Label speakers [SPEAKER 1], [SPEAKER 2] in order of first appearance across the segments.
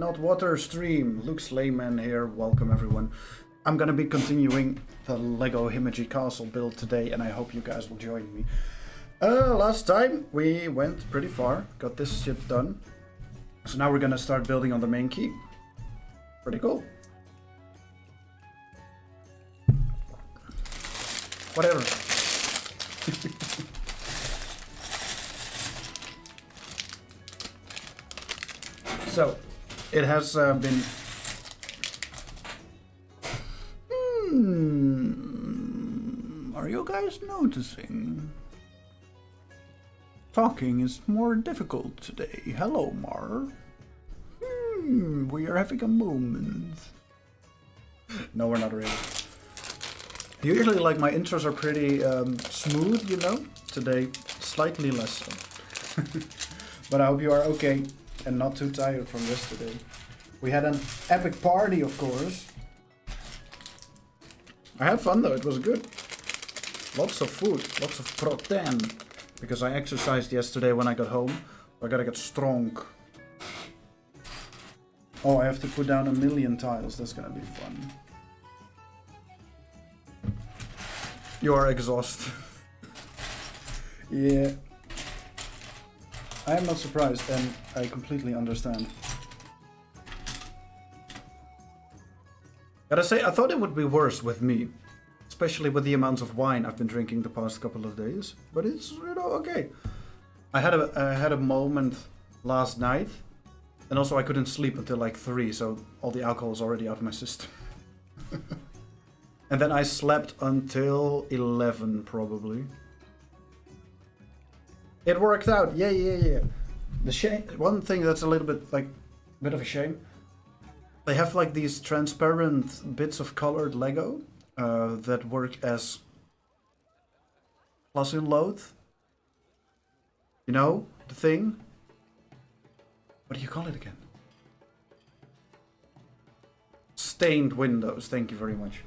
[SPEAKER 1] not water stream. Luke Slayman here. Welcome everyone. I'm gonna be continuing the Lego Himeji castle build today, and I hope you guys will join me. Last time we went pretty far, got this shit done. So now we're gonna start building on the main key. Pretty cool. Whatever. So, it has been... Are you guys noticing? Talking is more difficult today. Hello, Mar. We are having a moment. No, we're not really. Usually, like, my intros are pretty smooth, you know? Today, slightly less so. But I hope you are okay and not too tired from yesterday. We had an epic party, of course. I had fun though, it was good. Lots of food, lots of protein. Because I exercised yesterday when I got home. I gotta get strong. Oh, I have to put down 1,000,000 tiles, that's gonna be fun. You are exhausted. Yeah. I am not surprised, and I completely understand. Gotta say, I thought it would be worse with me. Especially with the amounts of wine I've been drinking the past couple of days. But it's, you know, okay. I had a moment last night. And also I couldn't sleep until like 3, so all the alcohol is already out of my system. And then I slept until 11, probably. It worked out, yeah. The shame, one thing that's a little bit like, bit of a shame. They have like these transparent bits of colored Lego that work as plus in load. You know, the thing. What do you call it again? Stained windows, thank you very much.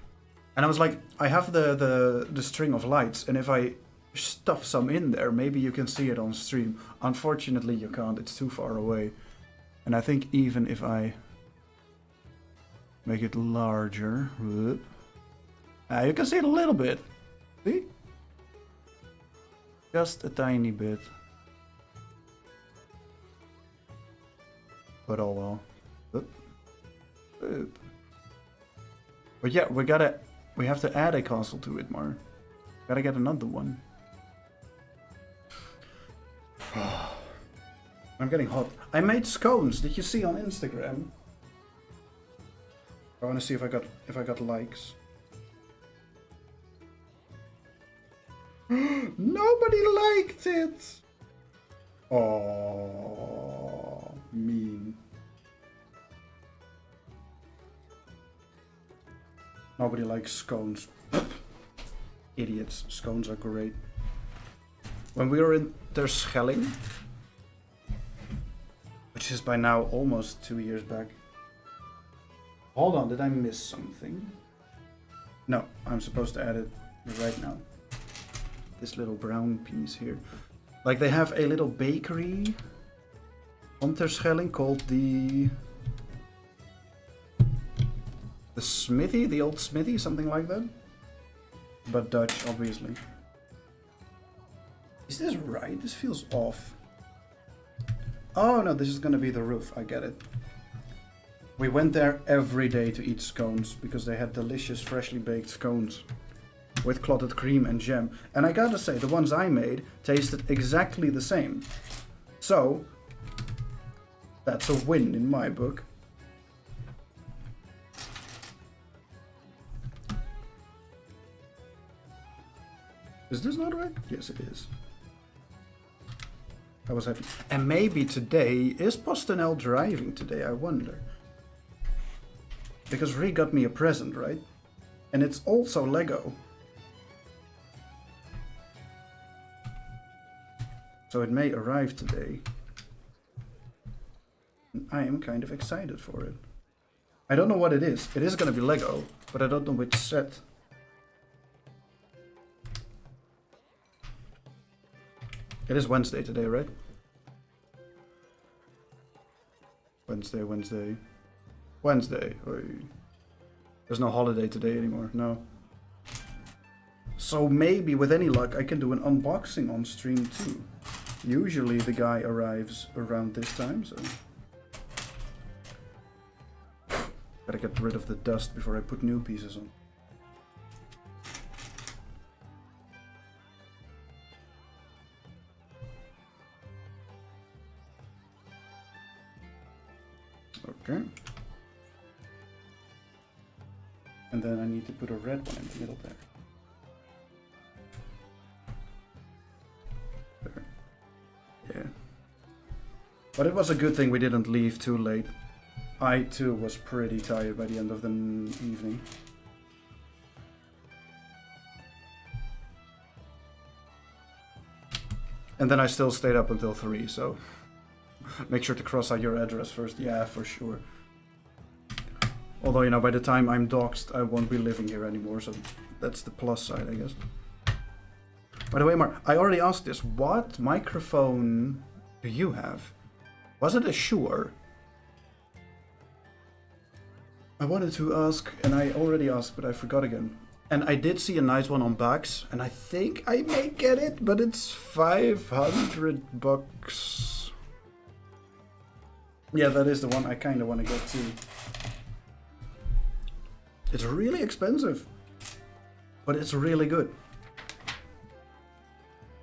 [SPEAKER 1] And I was like, I have the string of lights, and if I stuff some in there, maybe you can see it on stream. Unfortunately you can't, it's too far away. And I think even if I make it larger, you can see it a little bit. See? Just a tiny bit. But oh well. But yeah, we have to add a castle to it, Mar. Gotta get another one. I'm getting hot. I made scones. Did you see on Instagram? I want to see if I got likes. Nobody liked it. Oh, mean. Nobody likes scones. Idiots. Scones are great. When we were in Terschelling, which is by now almost 2 years back. Hold on, did I miss something? No, I'm supposed to add it right now. This little brown piece here. Like they have a little bakery on Terschelling called the Smithy, the old Smithy, something like that. But Dutch, obviously. Is this right? This feels off. Oh no, this is gonna be the roof, I get it. We went there every day to eat scones because they had delicious freshly baked scones with clotted cream and jam. And I gotta say, the ones I made tasted exactly the same. So, that's a win in my book. Is this not right? Yes, it is. I was happy. And maybe today, is Postenel driving today? I wonder. Because Ree got me a present, right? And it's also Lego. So it may arrive today. And I am kind of excited for it. I don't know what it is. It is gonna be Lego, but I don't know which set. It is Wednesday today, right? Wednesday, Wednesday. Wednesday. Oy. There's no holiday today anymore, no. So maybe, with any luck, I can do an unboxing on stream too. Usually the guy arrives around this time, so... Gotta get rid of the dust before I put new pieces on. Okay. And then I need to put a red one in the middle there. There. Yeah. But it was a good thing we didn't leave too late. I too was pretty tired by the end of the evening. And then I still stayed up until 3, so... Make sure to cross out your address first. Yeah, for sure. Although, you know, by the time I'm doxxed, I won't be living here anymore, so that's the plus side, I guess. By the way, Mark, I already asked this. What microphone do you have? Was it a Shure? I wanted to ask, and I already asked, but I forgot again. And I did see a nice one on Bax, and I think I may get it, but it's $500. Yeah, that is the one I kind of want to get too. It's really expensive, but it's really good.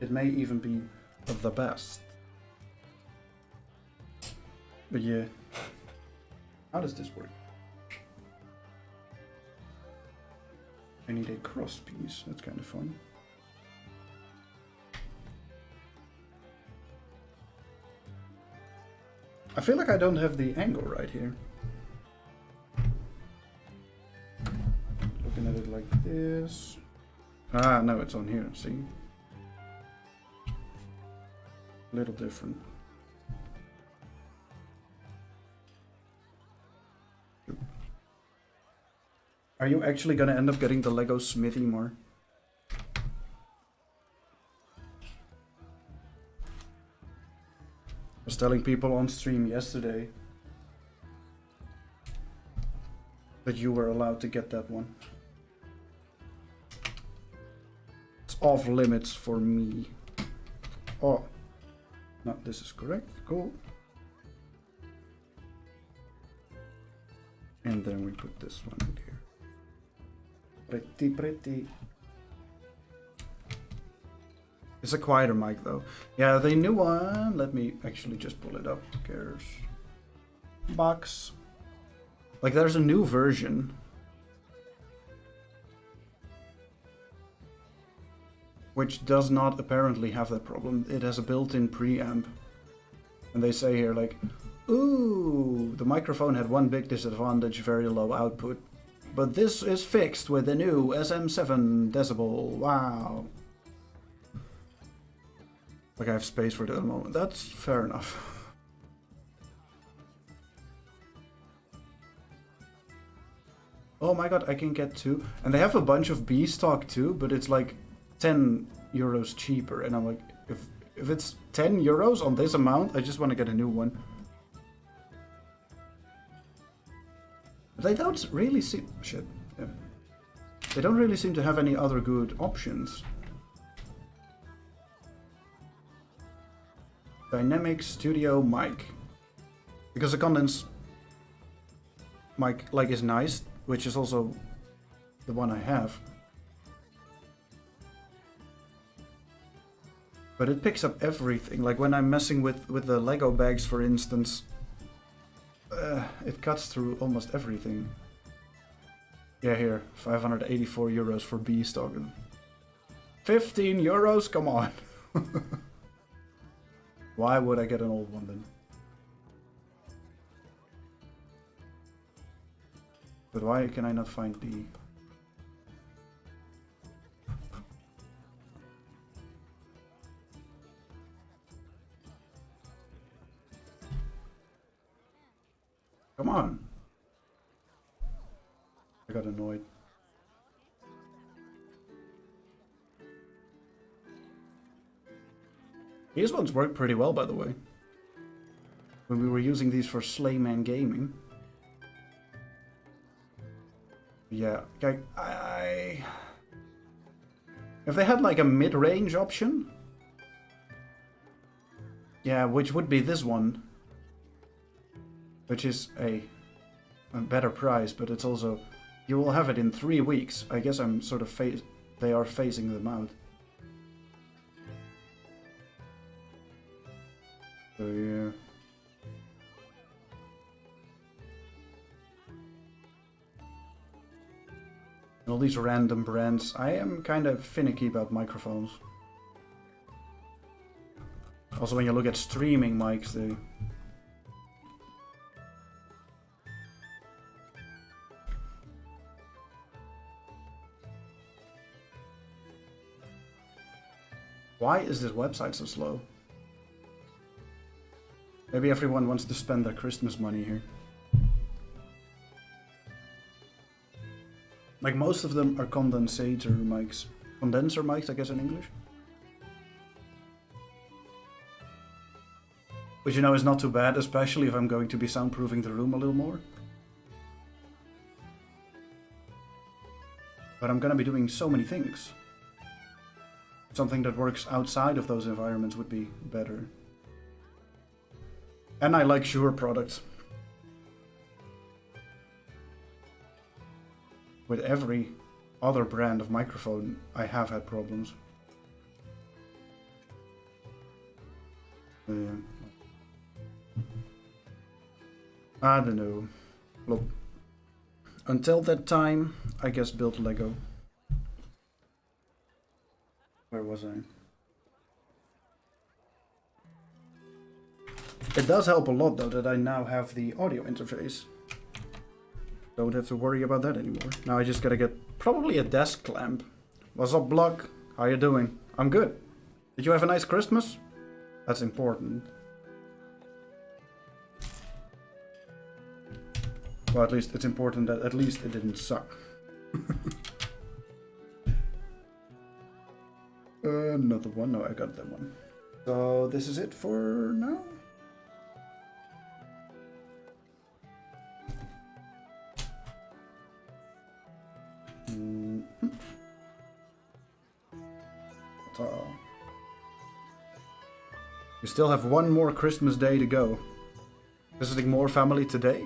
[SPEAKER 1] It may even be the best. But yeah, how does this work? I need a cross piece, that's kind of fun. I feel like I don't have the angle right here. Looking at it like this. Ah, no, it's on here, see? A little different. Are you actually gonna end up getting the Lego Smithy more? I was telling people on stream yesterday that you were allowed to get that one. It's off limits for me. Oh, no, this is correct. Cool. And then we put this one in here. Pretty, pretty. It's a quieter mic though. Yeah, the new one. Let me actually just pull it up. Who cares? Box. Like there's a new version. Which does not apparently have that problem. It has a built-in preamp. And they say here like, ooh, the microphone had one big disadvantage, very low output. But this is fixed with the new SM7 decibel. Wow. Like I have space for it at the moment. That's fair enough. Oh my god, I can get 2. And they have a bunch of B stock too, but it's like 10 euros cheaper. And I'm like, if it's 10 euros on this amount, I just want to get a new one. But they don't really seem... Shit. Yeah. They don't really seem to have any other good options. Dynamic studio mic, because the condense mic like is nice, which is also the one I have, but it picks up everything. Like when I'm messing with the Lego bags, for instance, it cuts through almost everything. Yeah, here, 584 euros for B stock. 15 euros, come on. Why would I get an old one then? But why can I not find the... Come on! I got annoyed. These ones work pretty well, by the way. when we were using these for Slayman Gaming. Yeah, I... If they had like a mid-range option... Yeah, which would be this one. Which is a better price, but it's also... You will have it in 3 weeks. I guess I'm sort of they are phasing them out. So yeah. All these random brands. I am kind of finicky about microphones. Also, when you look at streaming mics, they... Why is this website so slow? Maybe everyone wants to spend their Christmas money here. Like, most of them are condensator mics. Condenser mics, I guess, in English. Which, you know, is not too bad, especially if I'm going to be soundproofing the room a little more. But I'm gonna be doing so many things. Something that works outside of those environments would be better. And I like Shure products. With every other brand of microphone, I have had problems. I don't know. Look, until that time, I guess build Lego. Where was I? It does help a lot though that I now have the audio interface. Don't have to worry about that anymore. Now I just gotta get probably a desk clamp. What's up, Block? How you doing? I'm good. Did you have a nice Christmas? That's important. Well, at least it's important that at least it didn't suck. Another one. No, I got that one. So this is it for now. You still have one more Christmas day to go. Visiting more family today?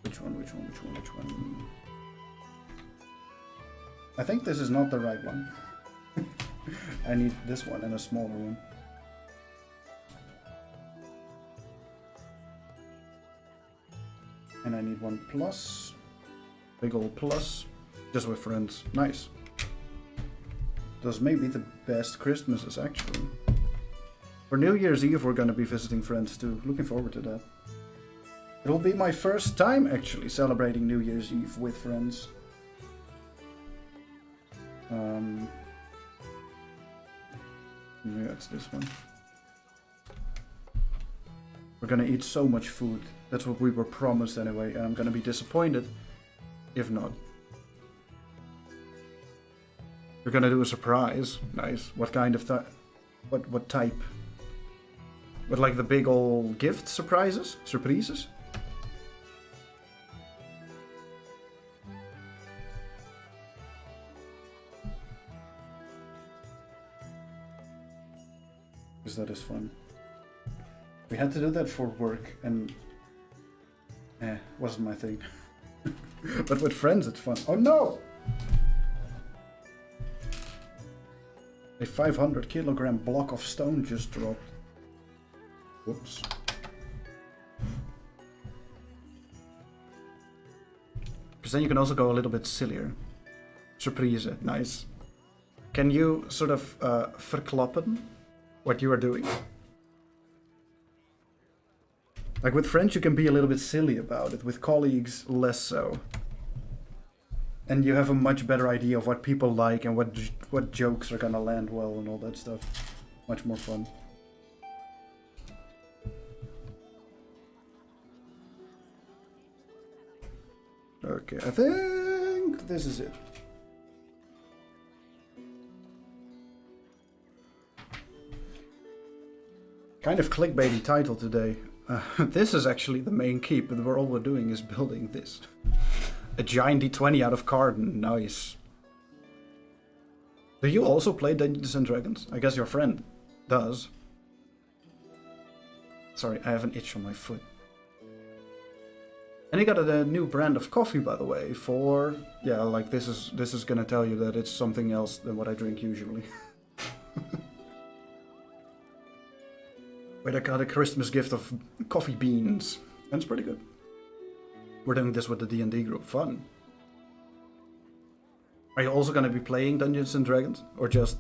[SPEAKER 1] Which one? I think this is not the right one. I need this one and a smaller one. And I need one plus. Big old plus. Just with friends. Nice. Those may be the best Christmases, actually. For New Year's Eve, we're gonna be visiting friends too. Looking forward to that. It'll be my first time, actually, celebrating New Year's Eve with friends. Yeah, it's this one. We're gonna eat so much food. That's what we were promised anyway, and I'm gonna be disappointed if not. We're gonna do a surprise. Nice. What kind of what type? With like the big old gift surprises? Surprises? Because that is fun. We had to do that for work and wasn't my thing. But with friends it's fun. Oh no! A 500 kilogram block of stone just dropped. Whoops. Because then you can also go a little bit sillier. Surprise, nice. Can you sort of verklappen what you are doing? Like with friends you can be a little bit silly about it, with colleagues less so. And you have a much better idea of what people like and what jokes are gonna land well and all that stuff. Much more fun. Okay, I think this is it. Kind of clickbaity title today. This is actually the main keep, but all we're doing is building this. A giant D20 out of cardon. Nice. Do you also play Dungeons and Dragons? I guess your friend does. Sorry, I have an itch on my foot. And he got a new brand of coffee, by the way, for... Yeah, like this is gonna tell you that it's something else than what I drink usually. Wait, I got a Christmas gift of coffee beans. And it's pretty good. We're doing this with the D&D group. Fun. Are you also gonna be playing Dungeons and Dragons? Or just...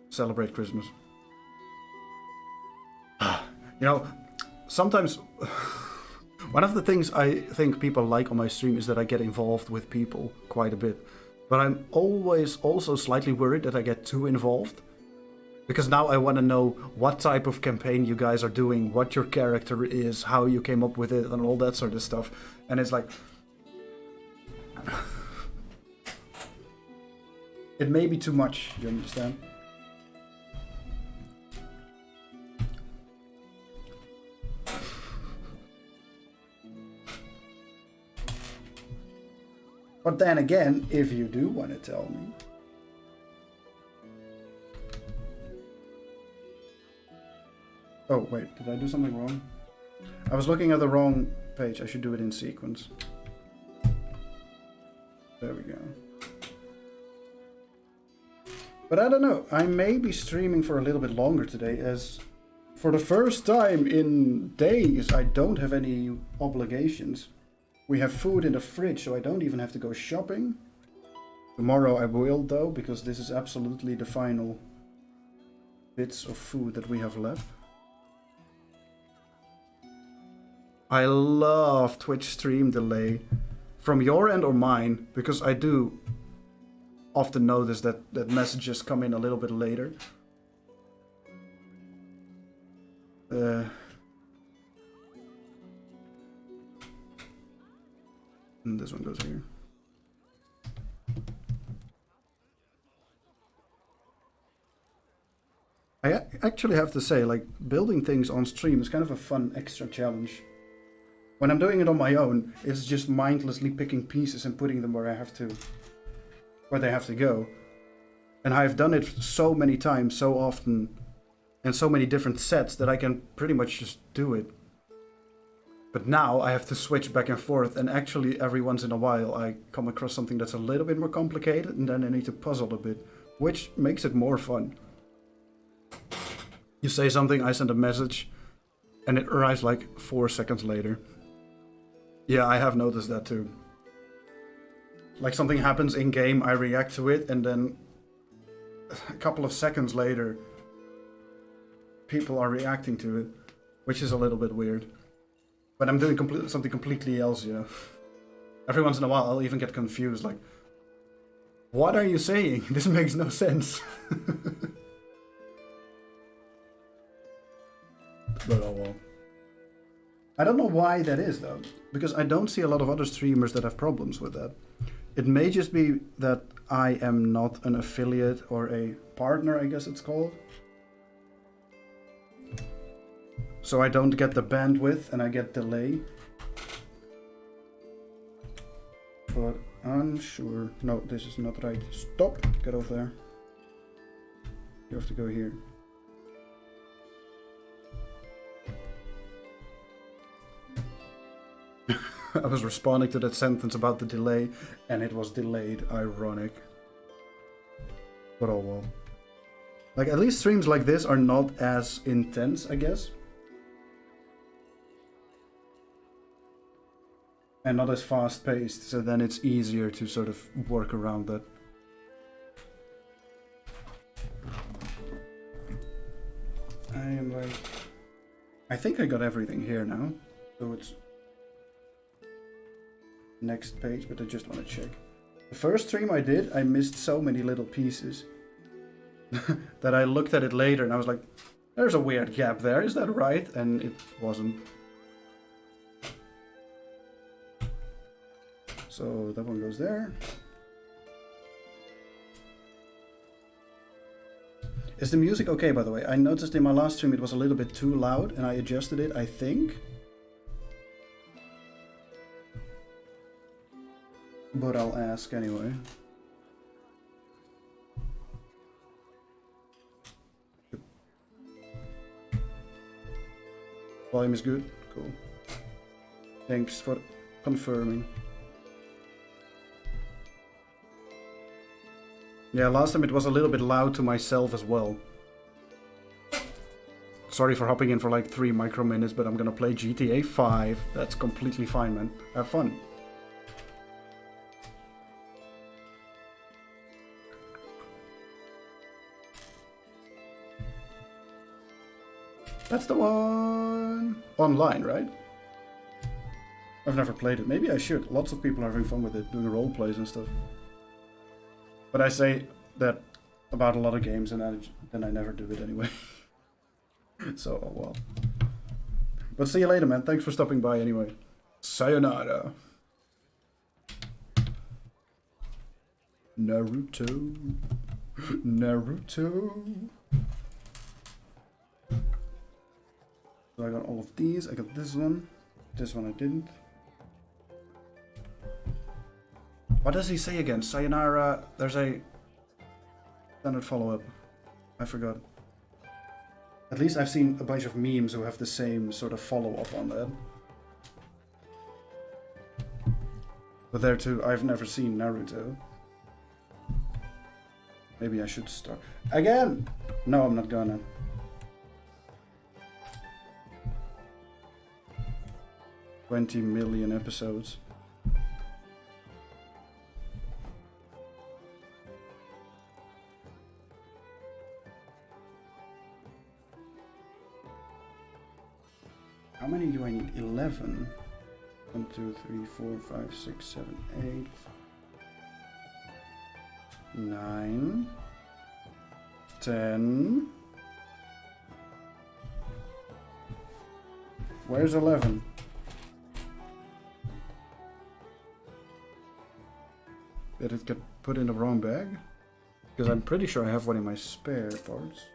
[SPEAKER 1] celebrate Christmas? You know, sometimes... one of the things I think people like on my stream is that I get involved with people quite a bit. But I'm always also slightly worried that I get too involved. Because now I want to know what type of campaign you guys are doing, what your character is, how you came up with it, and all that sort of stuff. And it's like... it may be too much, you understand? But then again, if you do want to tell me... Oh, wait, did I do something wrong? I was looking at the wrong page. I should do it in sequence. There we go. But I don't know. I may be streaming for a little bit longer today, as for the first time in days, I don't have any obligations. We have food in the fridge, so I don't even have to go shopping. Tomorrow I will, though, because this is absolutely the final bits of food that we have left. I love Twitch stream delay from your end or mine, because I do often notice that messages come in a little bit later. And this one goes here. I actually have to say, like, building things on stream is kind of a fun extra challenge. When I'm doing it on my own, it's just mindlessly picking pieces and putting them where they have to go. And I've done it so many times, so often, and so many different sets that I can pretty much just do it. But now I have to switch back and forth, and actually every once in a while I come across something that's a little bit more complicated, and then I need to puzzle a bit, which makes it more fun. You say something, I send a message, and it arrives like 4 seconds later. Yeah, I have noticed that too. Like something happens in game, I react to it, and then a couple of seconds later, people are reacting to it, which is a little bit weird. But I'm doing something completely else, you know. Every once in a while, I'll even get confused, like, what are you saying? This makes no sense. But oh well. I don't know why that is, though, because I don't see a lot of other streamers that have problems with that. It may just be that I am not an affiliate or a partner, I guess it's called. So I don't get the bandwidth and I get delay. But I'm sure... No, this is not right. Stop! Get over there. You have to go here. I was responding to that sentence about the delay, and it was delayed. Ironic. But oh well. Like, at least streams like this are not as intense, I guess. And not as fast-paced, so then it's easier to sort of work around that. I am like... I think I got everything here now, so it's... next page, but I just want to check. The first stream I did, I missed so many little pieces that I looked at it later and I was like, there's a weird gap there, is that right? And it wasn't. So that one goes there. Is the music okay, by the way? I noticed in my last stream it was a little bit too loud, and I adjusted it, I think. But I'll ask anyway. Volume is good? Cool. Thanks for confirming. Yeah, last time it was a little bit loud to myself as well. Sorry for hopping in for like 3 micro minutes, but I'm gonna play GTA 5. That's completely fine, man. Have fun. That's the one! Online, right? I've never played it. Maybe I should. Lots of people are having fun with it, doing role plays and stuff. But I say that about a lot of games, and then I never do it anyway. So, oh well. But see you later, man. Thanks for stopping by anyway. Sayonara. Naruto. Naruto. So I got all of these. I got this one. This one I didn't. What does he say again? Sayonara. There's a standard follow-up. I forgot. At least I've seen a bunch of memes who have the same sort of follow-up on that. But there too, I've never seen Naruto. Maybe I should start. Again! No, I'm not gonna. $20 million episodes. How many do I need? 11. 1, 2, 3, 4, 5, 6, 7, 8. 9. 10. Where's 11? Did it get put in the wrong bag? Because I'm pretty sure I have one in my spare parts.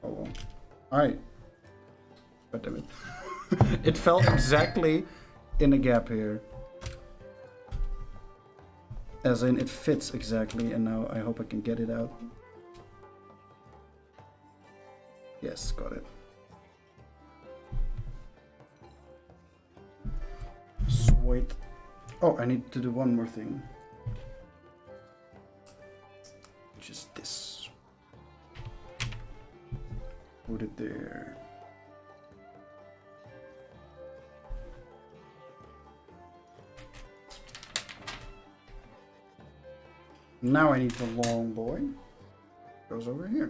[SPEAKER 1] Oh well. Alright. God damn it. It fell exactly in a gap here. As in, it fits exactly, and now I hope I can get it out. Yes, got it. Sweet. Oh, I need to do one more thing. Which is this. Put it there. Now I need the long boy. Goes over here.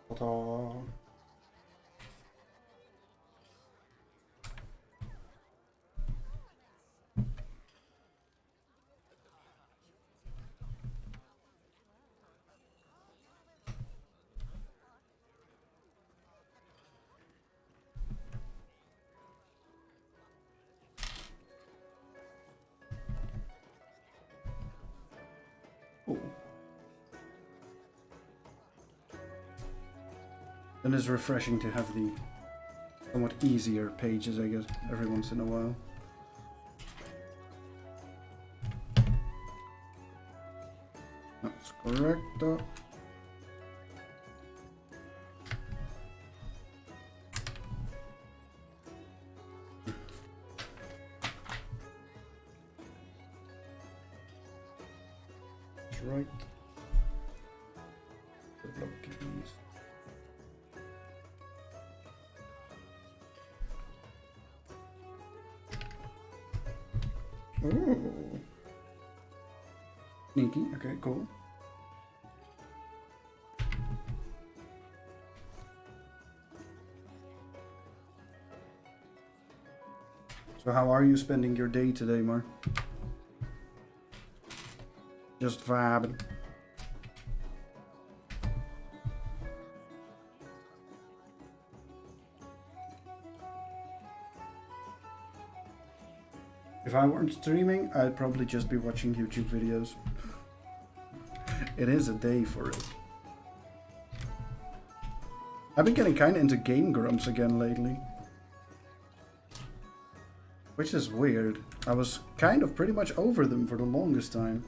[SPEAKER 1] Ta-da. And it's refreshing to have the somewhat easier pages, I guess, every once in a while. That's correct. That's right. The block keys. Oh, sneaky. Okay, cool. So how are you spending your day today, Mar? Just vibing. If I weren't streaming, I'd probably just be watching YouTube videos. It is a day for it. I've been getting kind of into Game Grumps again lately. Which is weird. I was kind of pretty much over them for the longest time.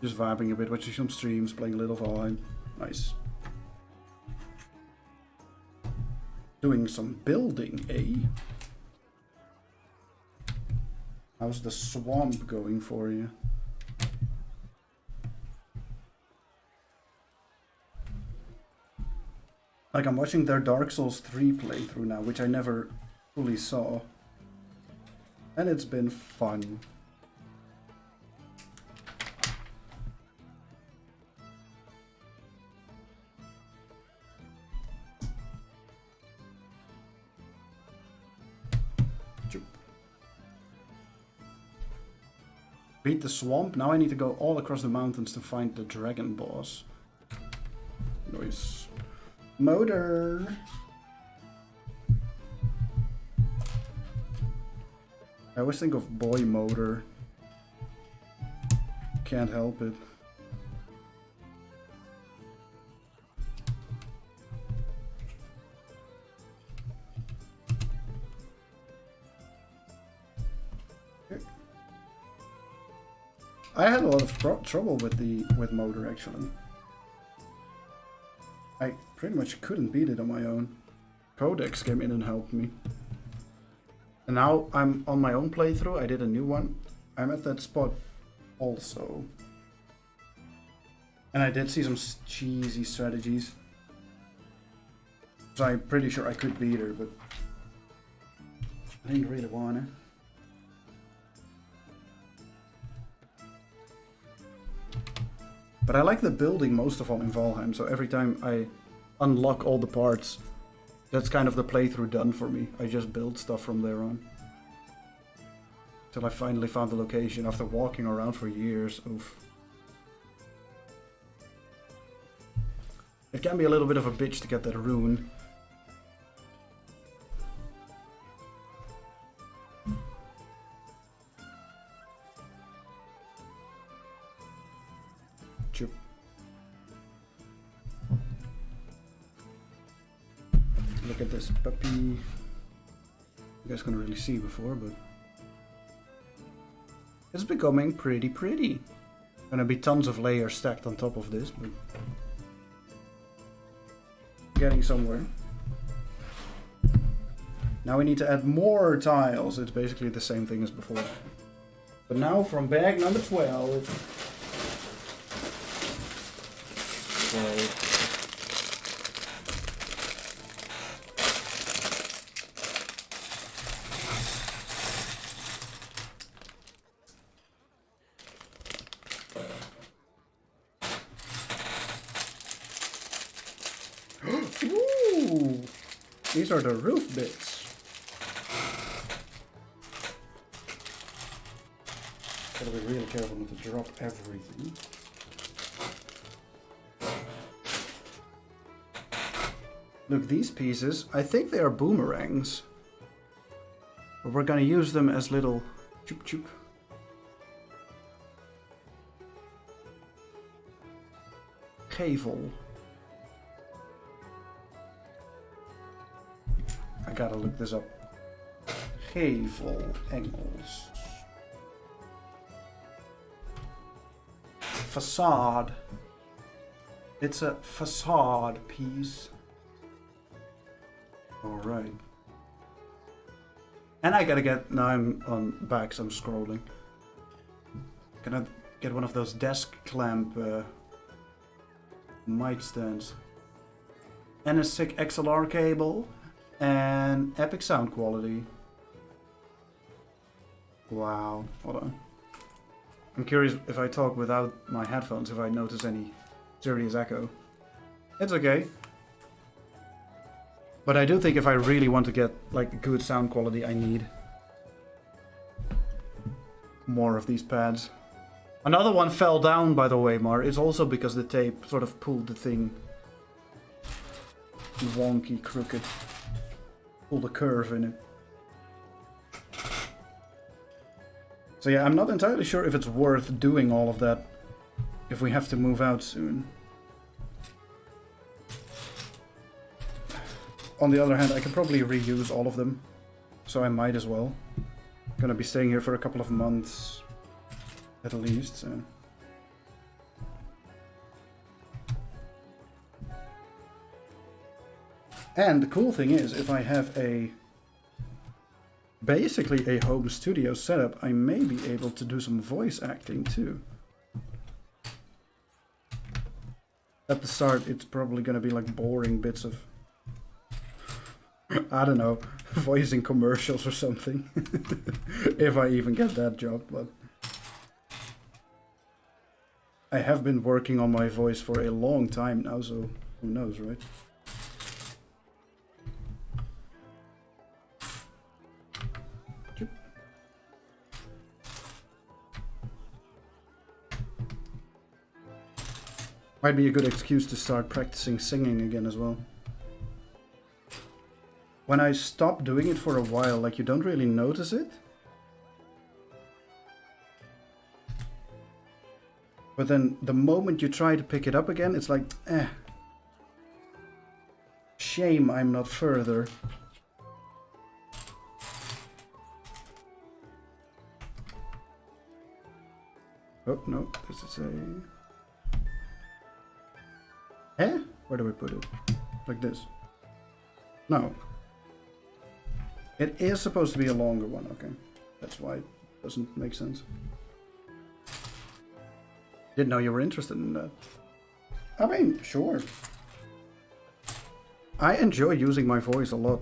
[SPEAKER 1] Just vibing a bit, watching some streams, playing a little Valheim. Nice. Doing some building, eh? How's the swamp going for you? Like, I'm watching their Dark Souls 3 playthrough now, which I never fully saw. And it's been fun. Beat the swamp. Now I need to go all across the mountains to find the dragon boss. Nice. Motor. I always think of boy motor. Can't help it. I had a lot of trouble with motor actually. I pretty much couldn't beat it on my own. Codex came in and helped me. And now I'm on my own playthrough. I did a new one. I'm at that spot also. And I did see some cheesy strategies. So I'm pretty sure I could beat her, but I didn't really want to. But I like the building most of all in Valheim, so every time I unlock all the parts, that's kind of the playthrough done for me. I just build stuff from there on. Till I finally found the location after walking around for years. Oof. It can be a little bit of a bitch to get that rune. Chip. Look at this puppy. You guys couldn't really see before, but it's becoming pretty pretty. Gonna be tons of layers stacked on top of this, but getting somewhere. Now we need to add more tiles. It's basically the same thing as before. But now from bag number 12. Ooh, these are the roof bits. Gotta be really careful not to drop everything. Look, these pieces, I think they are boomerangs. But we're gonna use them as little choop choop. Gevel. I gotta look this up. Gevel Engels. Facade. It's a facade piece. Alright. And I gotta get, now I'm on back, so I'm scrolling. Gonna get one of those desk clamp mic stands. And a sick XLR cable. And epic sound quality. Wow. Hold on. I'm curious if I talk without my headphones, if I notice any serious echo. It's okay. But I do think if I really want to get like good sound quality, I need more of these pads. Another one fell down, by the way, Mar. It's also because the tape sort of pulled the thing wonky, crooked. Pulled a curve in it. So yeah, I'm not entirely sure if it's worth doing all of that if we have to move out soon. On the other hand, I can probably reuse all of them, so I might as well. Gonna be staying here for a couple of months at least, so. And the cool thing is, if I have basically a home studio setup, I may be able to do some voice acting too. At the start, it's probably gonna be like boring bits of, I don't know, voicing commercials or something. If I even get that job, but I have been working on my voice for a long time now, so who knows, right? Might be a good excuse to start practicing singing again as well. When I stop doing it for a while, like, you don't really notice it. But then the moment you try to pick it up again, it's like, eh. Shame I'm not further. Oh, no, this is a... Eh? Where do we put it? Like this. No. It is supposed to be a longer one, okay. That's why it doesn't make sense. Didn't know you were interested in that. I mean, sure. I enjoy using my voice a lot.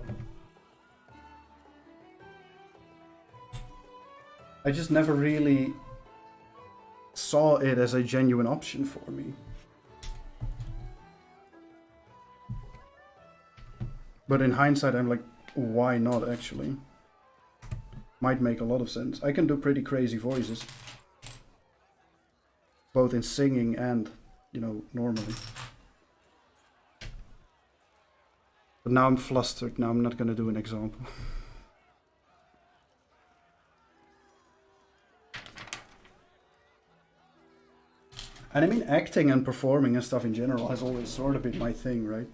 [SPEAKER 1] I just never really saw it as a genuine option for me. But in hindsight, I'm like, why not actually? Might make a lot of sense. I can do pretty crazy voices. Both in singing and, you know, normally. But now I'm flustered. Now I'm not gonna do an example. And I mean, acting and performing and stuff in general has always sort of been my thing, right?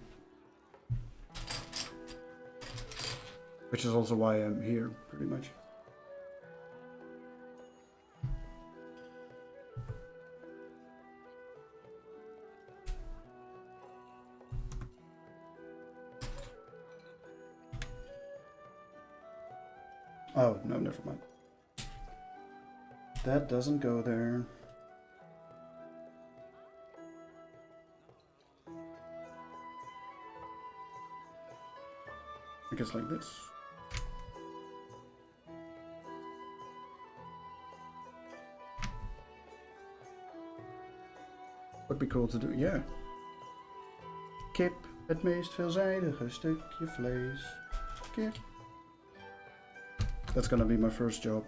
[SPEAKER 1] Which is also why I'm here, pretty much. Oh, no, never mind. That doesn't go there. I guess like this. Would be cool to do, yeah. Kip, het meest veelzijdige stukje vlees. Kip. That's gonna be my first job.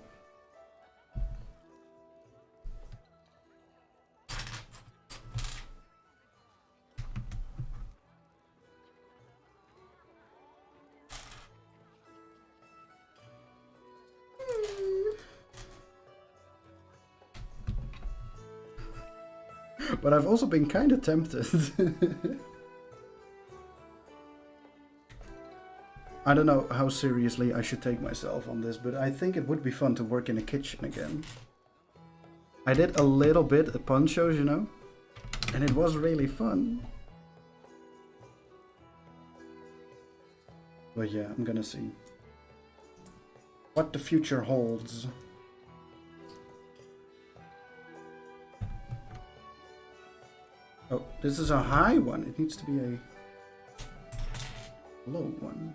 [SPEAKER 1] But I've also been kind of tempted. I don't know how seriously I should take myself on this, but I think it would be fun to work in a kitchen again. I did a little bit at ponchos, you know, and it was really fun. But yeah, I'm gonna see what the future holds. Oh, this is a high one. It needs to be a low one.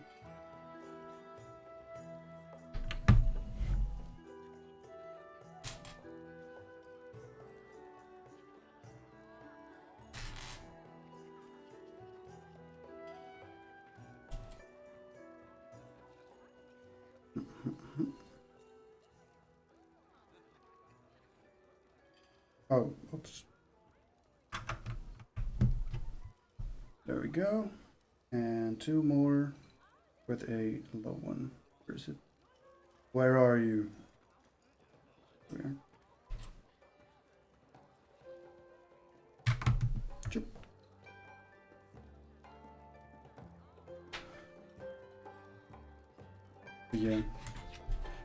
[SPEAKER 1] Oh, oops. There we go. And two more with a low one. Where is it? Where are you? Weird. Chip. Yeah.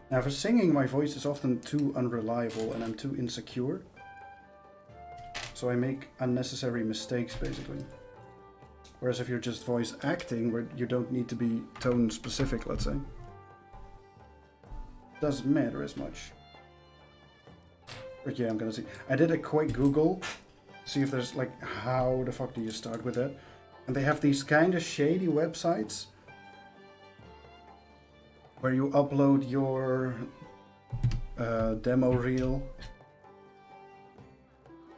[SPEAKER 1] Now for singing, my voice is often too unreliable and I'm too insecure. So I make unnecessary mistakes, basically. Whereas if you're just voice acting, where you don't need to be tone specific, let's say, doesn't matter as much. But yeah, I'm gonna see. I did a quick Google, see if there's like, how the fuck do you start with that? And they have these kind of shady websites where you upload your demo reel,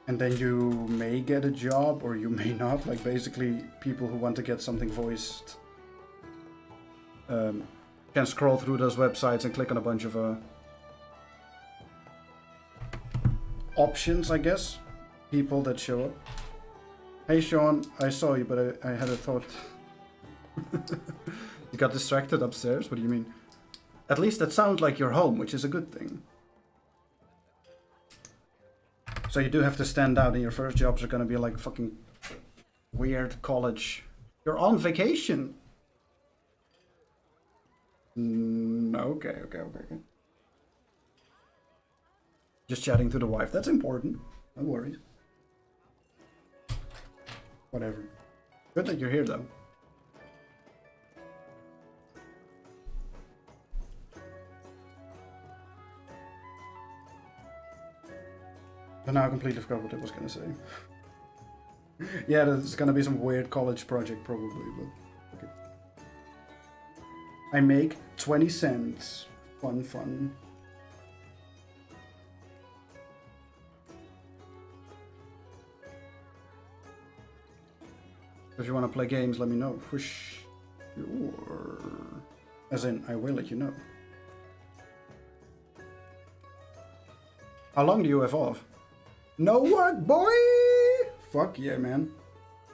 [SPEAKER 1] and then you may get a job or you may not. Like basically people who want to get something voiced can scroll through those websites and click on a bunch of options, I guess. People that show up. Hey Sean, I saw you, but I had a thought. You got distracted upstairs? What do you mean? At least that sounds like you're home, which is a good thing. So you do have to stand out, and your first jobs are gonna be like fucking weird college. You're on vacation. Okay. Just chatting to the wife. That's important. No worries. Whatever. Good that you're here, though. But now I completely forgot what I was gonna say. Yeah, there's gonna be some weird college project probably, but okay. I make 20 cents. Fun. If you want to play games, let me know. For sure. As in, I will let you know. How long do you have off? No work, boy! Fuck yeah, man.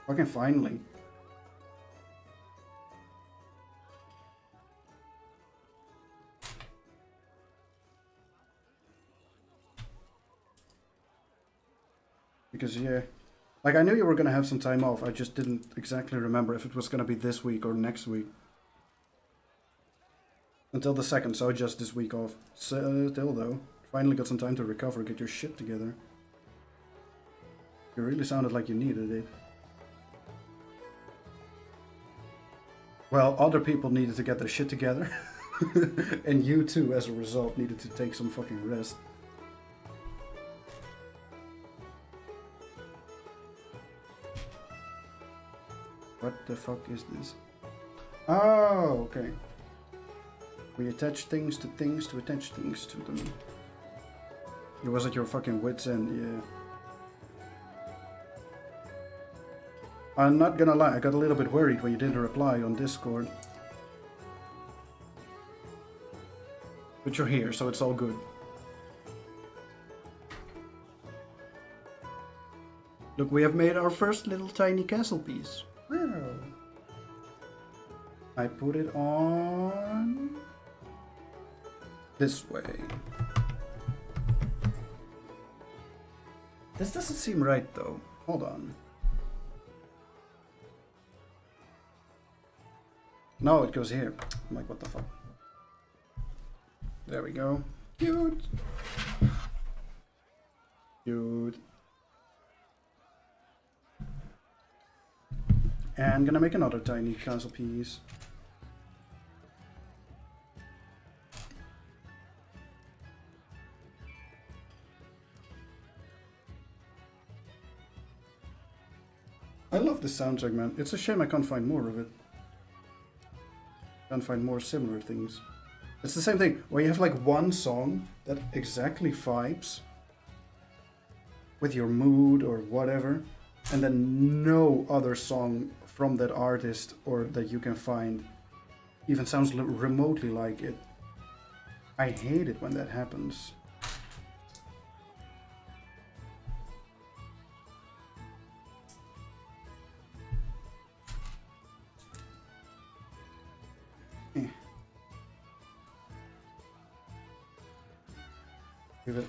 [SPEAKER 1] Fucking finally. Because, yeah. Like, I knew you were gonna have some time off. I just didn't exactly remember if it was gonna be this week or next week. Until the 2nd, so just this week off. Still, though. Finally got some time to recover, get your shit together. You really sounded like you needed it. Well, other people needed to get their shit together. And you too, as a result, needed to take some fucking rest. What the fuck is this? Oh, okay. We attach things to attach things to them. You was at your fucking wit's end, yeah. I'm not gonna lie, I got a little bit worried when you didn't reply on Discord. But you're here, so it's all good. Look, we have made our first little tiny castle piece. Wow. I put it on this way. This doesn't seem right though. Hold on. No, it goes here. I'm like, what the fuck? There we go. Cute. Cute. And gonna make another tiny castle piece. I love this soundtrack, man. It's a shame I can't find more of it. Can't find more similar things. It's the same thing, where you have like one song that exactly vibes with your mood or whatever, and then no other song from that artist or that you can find even sounds remotely like it. I hate it when that happens.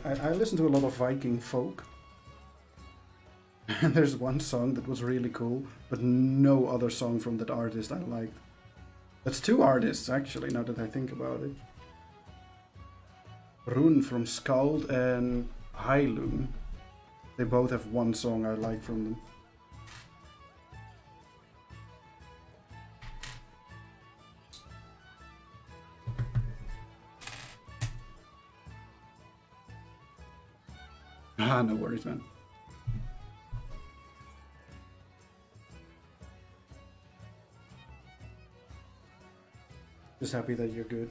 [SPEAKER 1] I listen to a lot of Viking folk. And there's one song that was really cool, but no other song from that artist I liked. That's two artists, actually, now that I think about it. Rune from Skald and Heilung. They both have one song I like from them. Ah, no worries, man. Just happy that you're good.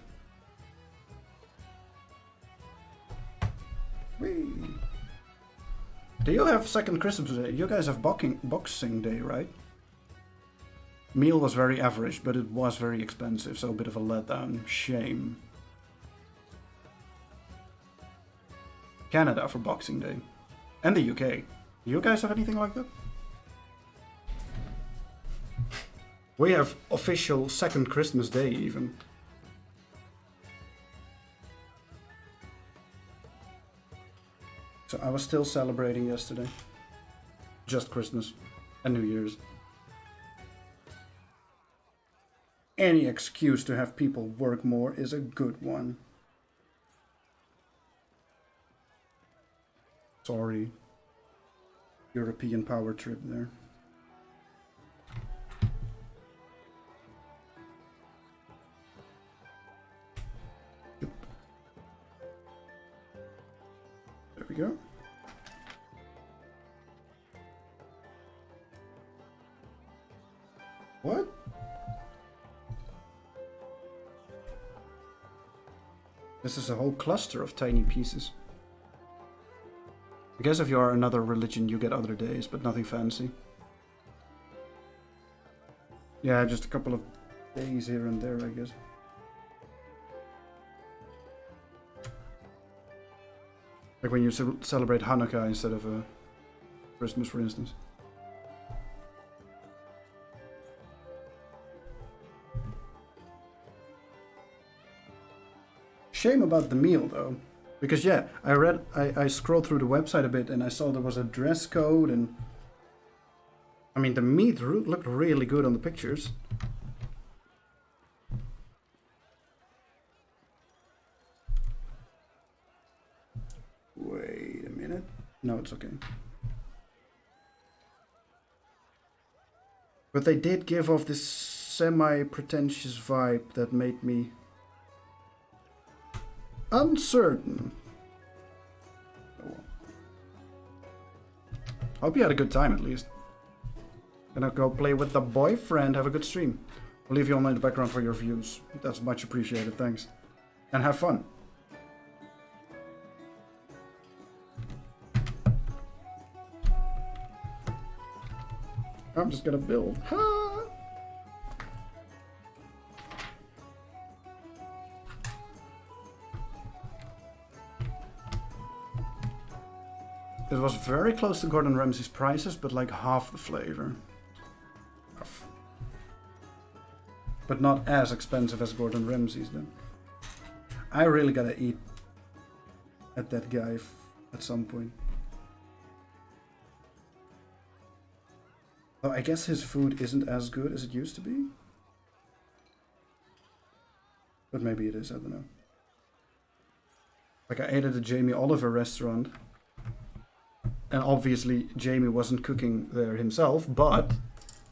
[SPEAKER 1] Whee! Do you have second Christmas Day? You guys have Boxing Day, right? Meal was very average, but it was very expensive, so a bit of a letdown. Shame. Canada for Boxing Day. And the UK. Do you guys have anything like that? We have official second Christmas Day even. So I was still celebrating yesterday. Just Christmas and New Year's. Any excuse to have people work more is a good one. Sorry. European power trip there. There we go. What? This is a whole cluster of tiny pieces. I guess if you are another religion, you get other days, but nothing fancy. Yeah, just a couple of days here and there, I guess. Like when you celebrate Hanukkah instead of Christmas, for instance. Shame about the meal, though. Because yeah, I scrolled through the website a bit and I saw there was a dress code and... I mean, the meat looked really good on the pictures. Wait a minute. No, it's okay. But they did give off this semi-pretentious vibe that made me uncertain. Oh well. Hope you had a good time at least. Gonna go play with the boyfriend, have a good stream. I'll leave you on in the background for your views. That's much appreciated, thanks. And have fun. I'm just gonna build. Ha! It was very close to Gordon Ramsay's prices, but like half the flavor. But not as expensive as Gordon Ramsay's then. I really gotta eat at that guy at some point. Oh, I guess his food isn't as good as it used to be. But maybe it is, I don't know. Like I ate at the Jamie Oliver restaurant. And obviously Jamie wasn't cooking there himself, but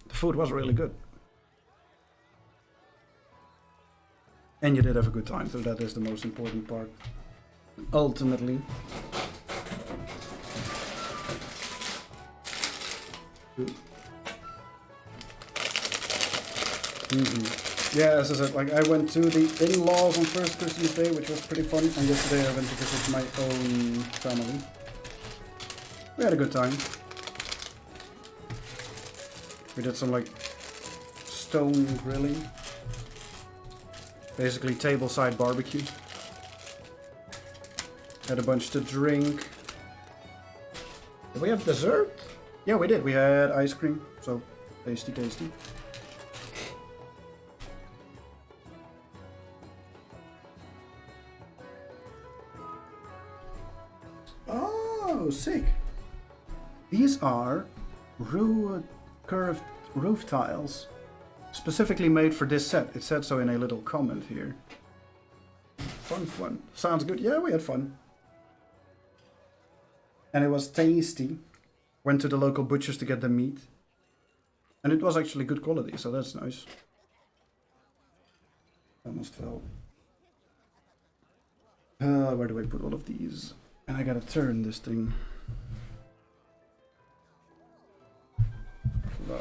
[SPEAKER 1] the food was really good. And you did have a good time, so that is the most important part. Ultimately. Yeah, as I said, like I went to the in-laws on first Christmas Day, which was pretty fun, and yesterday I went to visit my own family. We had a good time. We did some like stone grilling. Basically tableside barbecue. Had a bunch to drink. Did we have dessert? Yeah, we did. We had ice cream. So tasty, tasty. Oh, sick. These are curved roof tiles. Specifically made for this set. It said so in a little comment here. Fun. Sounds good. Yeah, we had fun. And it was tasty. Went to the local butchers to get the meat. And it was actually good quality, so that's nice. Almost fell. Where do I put all of these? And I gotta turn this thing. Like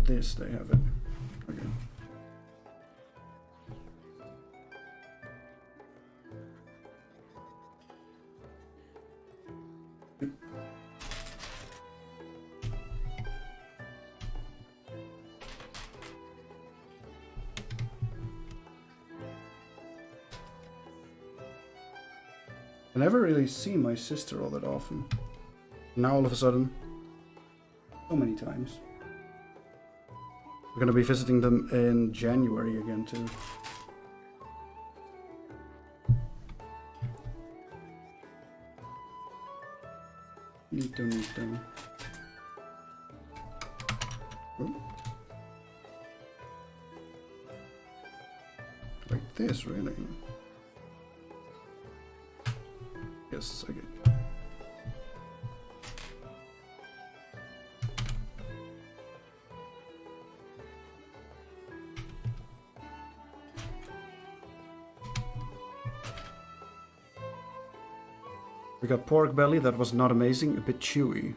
[SPEAKER 1] this, they have it. Okay. I never really see my sister all that often. Now all of a sudden, so many times. We're gonna be visiting them in January again too. Neato. Oh. Like this, really? Yes, okay. We got pork belly, that was not amazing, a bit chewy.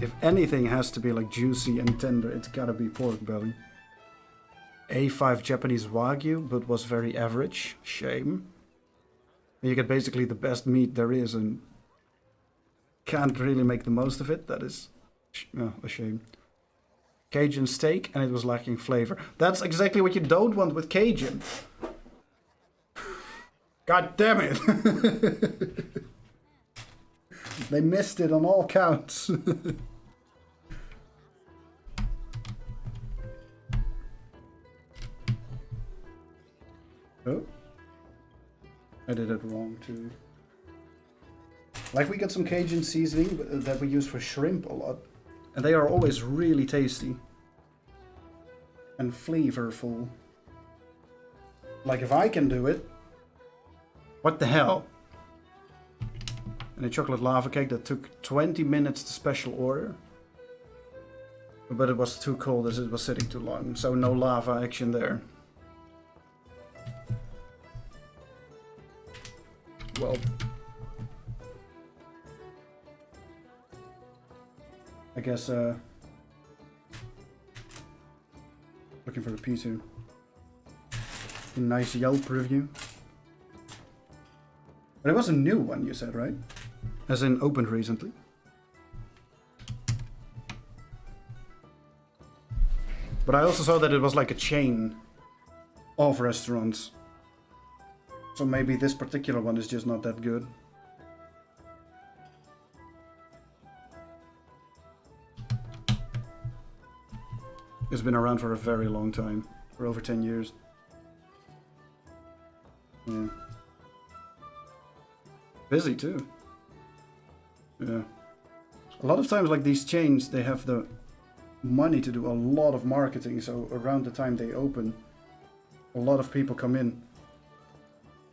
[SPEAKER 1] If anything has to be like juicy and tender, it's gotta be pork belly. A5 Japanese Wagyu, but was very average, shame. You get basically the best meat there is and can't really make the most of it, that is a shame. Cajun steak, and it was lacking flavor. That's exactly what you don't want with Cajun. God damn it! They missed it on all counts. Oh. I did it wrong too. Like, we got some Cajun seasoning that we use for shrimp a lot. And they are always really tasty. And flavorful. Like, if I can do it, what the hell? And a chocolate lava cake that took 20 minutes to special order. But it was too cold as it was sitting too long, so no lava action there. Well, I guess looking for a P2. A nice Yelp review. But it was a new one, you said, right? As in opened recently. But I also saw that it was like a chain of restaurants. So maybe this particular one is just not that good. It's been around for a very long time. For over 10 years. Yeah. Busy too. Yeah. A lot of times, like, these chains, they have the money to do a lot of marketing, so around the time they open, a lot of people come in.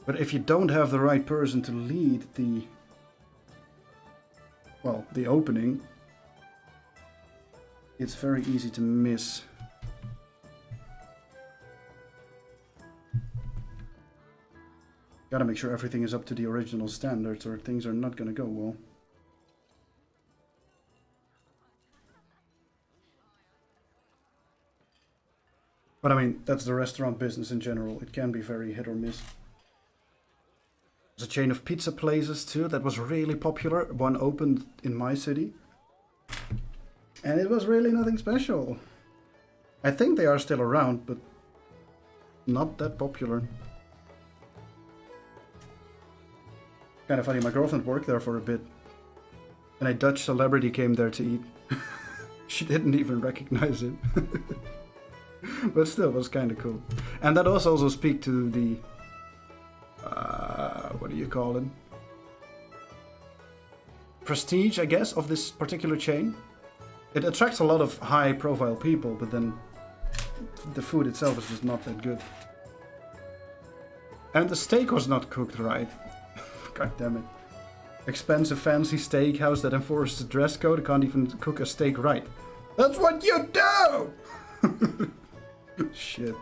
[SPEAKER 1] But if you don't have the right person to lead the, well, the opening, it's very easy to miss. Gotta make sure everything is up to the original standards, or things are not gonna go well. But I mean, that's the restaurant business in general. It can be very hit or miss. There's a chain of pizza places too that was really popular. One opened in my city. And it was really nothing special. I think they are still around, but not that popular. Kind of funny, my girlfriend worked there for a bit. And a Dutch celebrity came there to eat. She didn't even recognize it. But still, it was kind of cool. And that also speaks to the... what do you call it? prestige, I guess, of this particular chain. It attracts a lot of high-profile people, but then the food itself is just not that good. And the steak was not cooked right. God damn it. Expensive fancy steakhouse that enforces the dress code can't even cook a steak right. That's what you do! Shit.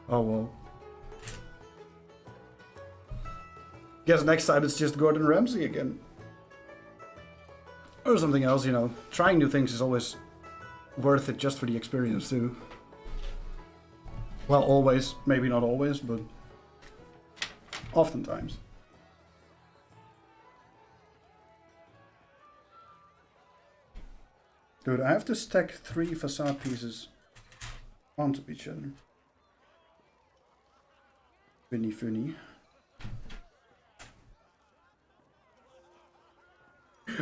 [SPEAKER 1] Oh well. Guess next time it's just Gordon Ramsay again. Or something else, you know. Trying new things is always worth it just for the experience too. Well, always. Maybe not always, but oftentimes. Dude, I have to stack 3 facade pieces onto each other. Funny.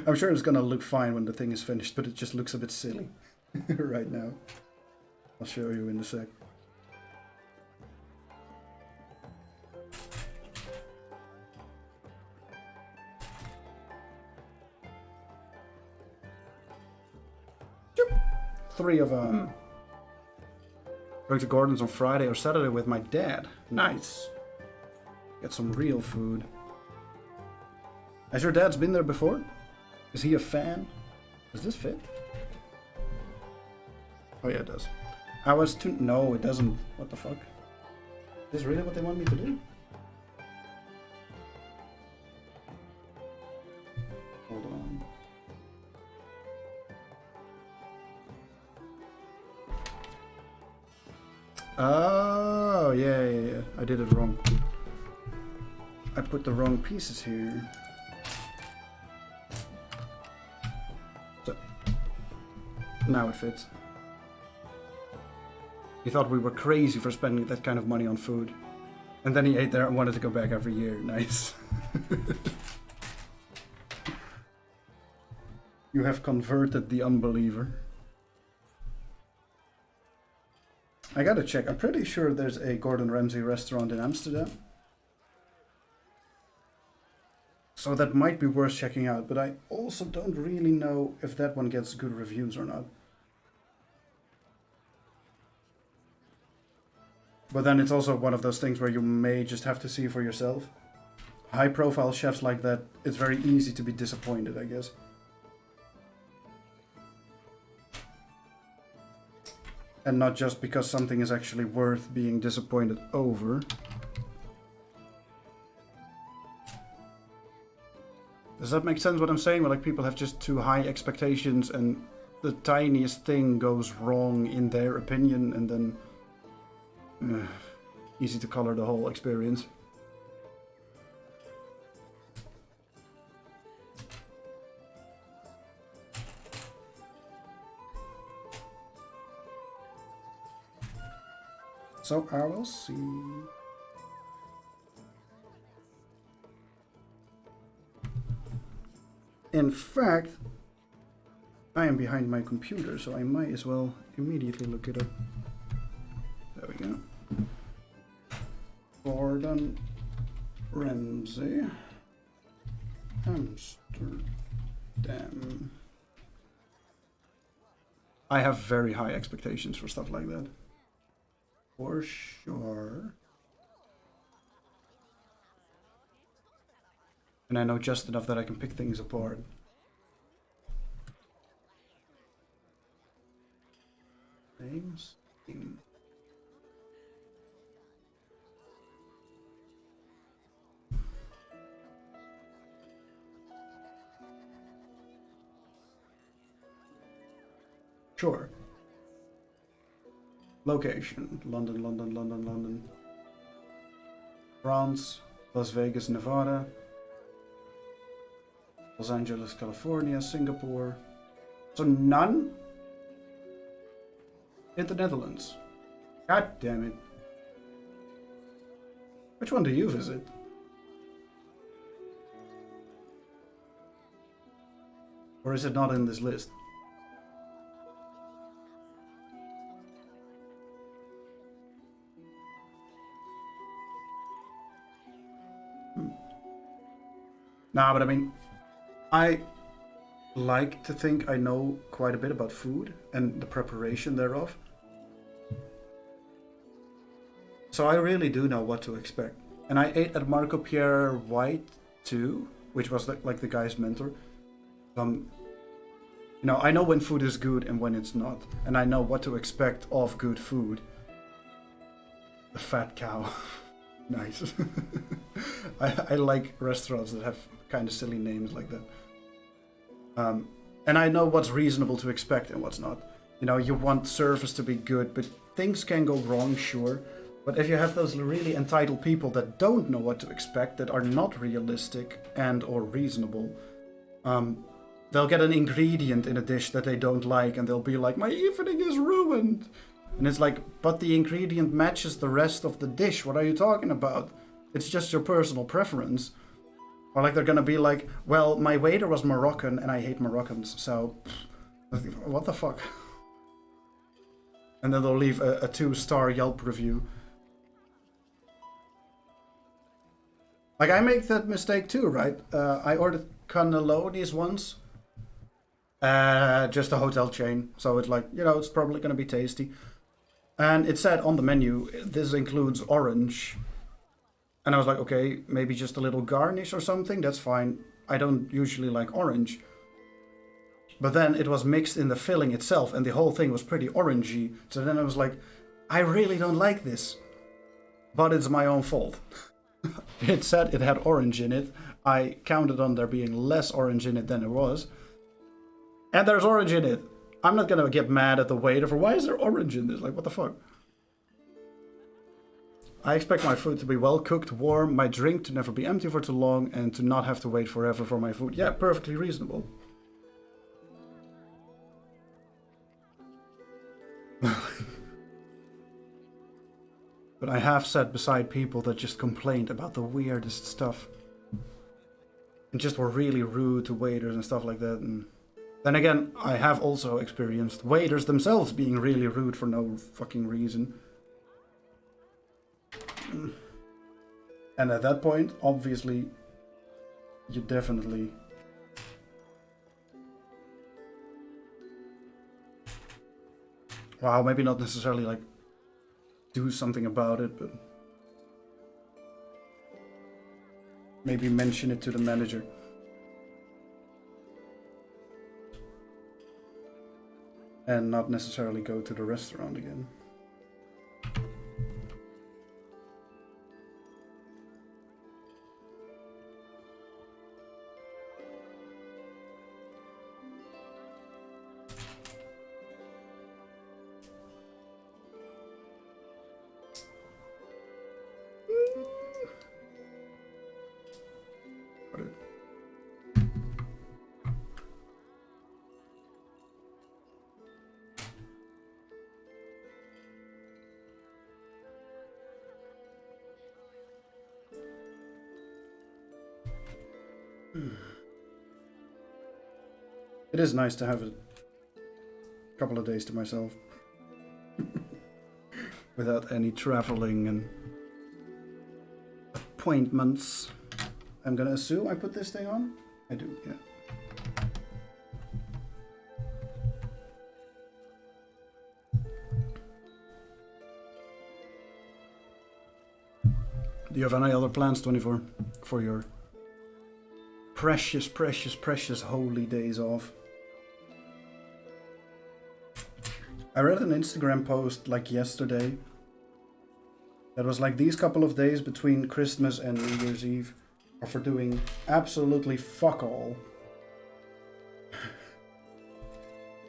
[SPEAKER 1] I'm sure it's gonna look fine when the thing is finished, but it just looks a bit silly right now. I'll show you in a sec. Three of them. Going to Gordon's on Friday or Saturday with my dad. Nice. Get some real food. Has your dad's been there before? Is he a fan? Does this fit? Oh yeah, it does. I was too... No, it doesn't. What the fuck? Is this really what they want me to do? Hold on. Oh, yeah. I did it wrong. I put the wrong pieces here. So, now it fits. He thought we were crazy for spending that kind of money on food. And then he ate there and wanted to go back every year. Nice. You have converted the unbeliever. I gotta check. I'm pretty sure there's a Gordon Ramsay restaurant in Amsterdam. So that might be worth checking out, but I also don't really know if that one gets good reviews or not. But then it's also one of those things where you may just have to see for yourself. High profile chefs like that, it's very easy to be disappointed, I guess. And not just because something is actually worth being disappointed over. Does that make sense what I'm saying? Where like people have just too high expectations and the tiniest thing goes wrong in their opinion and then easy to color the whole experience. So I will see. In fact, I am behind my computer, so I might as well immediately look it up. There we go. Gordon Ramsay, Amsterdam. I have very high expectations for stuff like that. For sure. And I know just enough that I can pick things apart. Names. Sure. Location. London. France. Las Vegas, Nevada. Los Angeles, California. Singapore. So none? In the Netherlands. God damn it. Which one do you visit? Or is it not in this list? Nah, but I mean, I like to think I know quite a bit about food and the preparation thereof. So I really do know what to expect. And I ate at Marco Pierre White too, which was like the guy's mentor. You know, I know when food is good and when it's not, and I know what to expect of good food. The fat cow. Nice. I like restaurants that have kind of silly names like that. And I know what's reasonable to expect and what's not. You know, you want service to be good, but things can go wrong, sure. But if you have those really entitled people that don't know what to expect, that are not realistic and or reasonable, they'll get an ingredient in a dish that they don't like and they'll be like, my evening is ruined. And it's like, but the ingredient matches the rest of the dish. What are you talking about? It's just your personal preference. Or like they're gonna be like, well, my waiter was Moroccan and I hate Moroccans, so what the fuck? And then they'll leave a 2-star Yelp review. Like, I make that mistake too, right? I ordered cannellonis once. Just a hotel chain. So it's like, you know, it's probably going to be tasty. And it said on the menu, this includes orange. And I was like, okay, maybe just a little garnish or something. That's fine. I don't usually like orange. But then it was mixed in the filling itself. And the whole thing was pretty orangey. So then I was like, I really don't like this. But it's my own fault. It said it had orange in it. I counted on there being less orange in it than there was. And there's orange in it. I'm not gonna get mad at the waiter for why is there orange in this? Like, what the fuck? I expect my food to be well cooked, warm, my drink to never be empty for too long, and to not have to wait forever for my food. Yeah, perfectly reasonable. But I have sat beside people that just complained about the weirdest stuff. And just were really rude to waiters and stuff like that. And then again, I have also experienced waiters themselves being really rude for no fucking reason. And at that point, obviously, you definitely... Wow, maybe not necessarily like do something about it, but maybe mention it to the manager. And not necessarily go to the restaurant again. It is nice to have a couple of days to myself. Without any traveling and appointments. I'm gonna assume I put this thing on? I do, yeah. Do you have any other plans, 24, for your precious, precious, precious holy days off? I read an Instagram post like yesterday that was like, these couple of days between Christmas and New Year's Eve are for doing absolutely fuck all.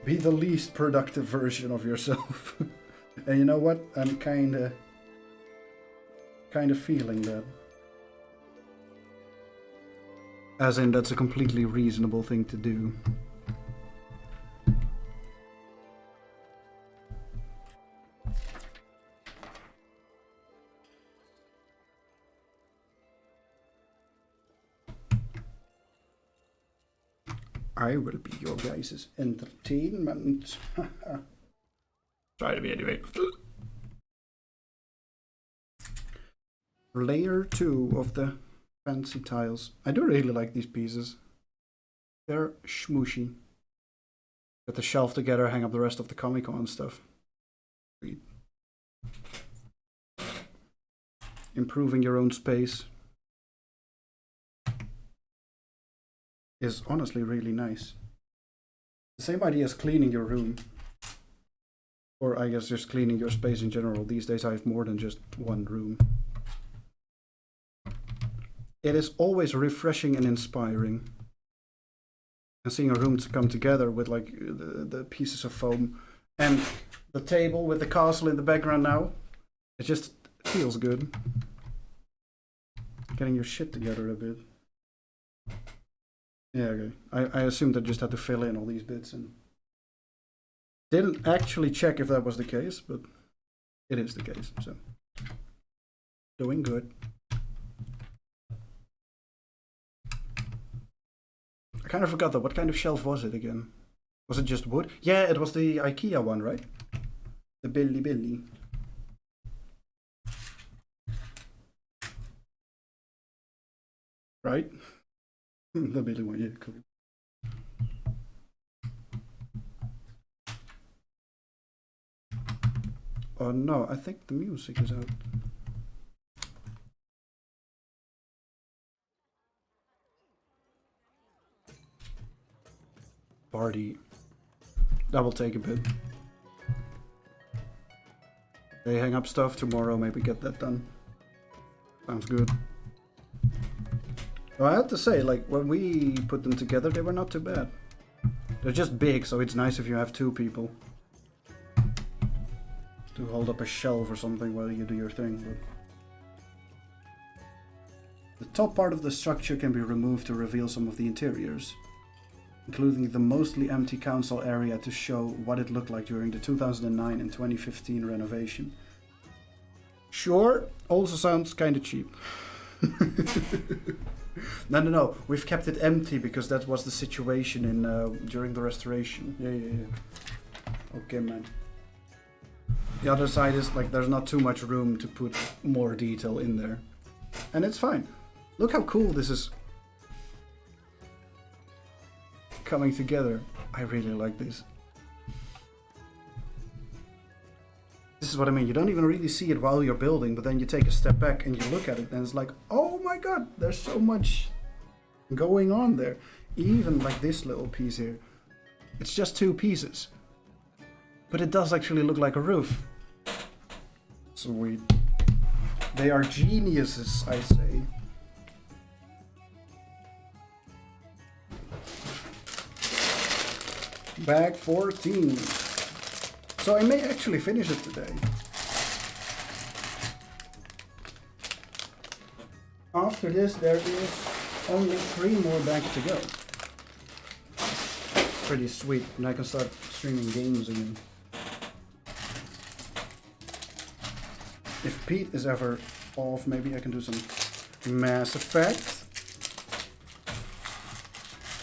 [SPEAKER 1] Be the least productive version of yourself. And you know what? I'm kind of feeling that. As in, that's a completely reasonable thing to do. I will be your guys' entertainment. Try to be anyway. Layer 2 of the fancy tiles. I do really like these pieces. They're schmooshy. Get the shelf together, hang up the rest of the Comic-Con stuff. Sweet. Improving your own space is honestly really nice. The same idea as cleaning your room. Or I guess just cleaning your space in general. These days I have more than just one room. It is always refreshing and inspiring. And seeing a room to come together with like the pieces of foam and the table with the castle in the background now. It just feels good. Getting your shit together a bit. Yeah, okay. I assumed I just had to fill in all these bits and didn't actually check if that was the case, but it is the case, so doing good. I kind of forgot that. What kind of shelf was it again? Was it just wood? Yeah, it was the IKEA one, right? The Billy. Right? The Billy one, yeah, cool. Oh no, I think the music is out. Party. That will take a bit. They hang up stuff tomorrow, maybe get that done. Sounds good. Well, I have to say, like, when we put them together, they were not too bad. They're just big, so it's nice if you have two people to hold up a shelf or something while you do your thing. But the top part of the structure can be removed to reveal some of the interiors, including the mostly empty council area to show what it looked like during the 2009 and 2015 renovation. Sure, also sounds kind of cheap. No, we've kept it empty because that was the situation in during the restoration. Yeah. Okay, man. The other side is like there's not too much room to put more detail in there. And it's fine. Look how cool this is coming together. I really like this. This is what I mean. You don't even really see it while you're building, but then you take a step back and you look at it and it's like, oh my god, there's so much going on there. Even like this little piece here. It's just two pieces. But it does actually look like a roof. Sweet. They are geniuses, I say. Bag 14. So I may actually finish it today. After this, there is only 3 more bags to go. Pretty sweet, and I can start streaming games again. If Pete is ever off, maybe I can do some Mass Effect.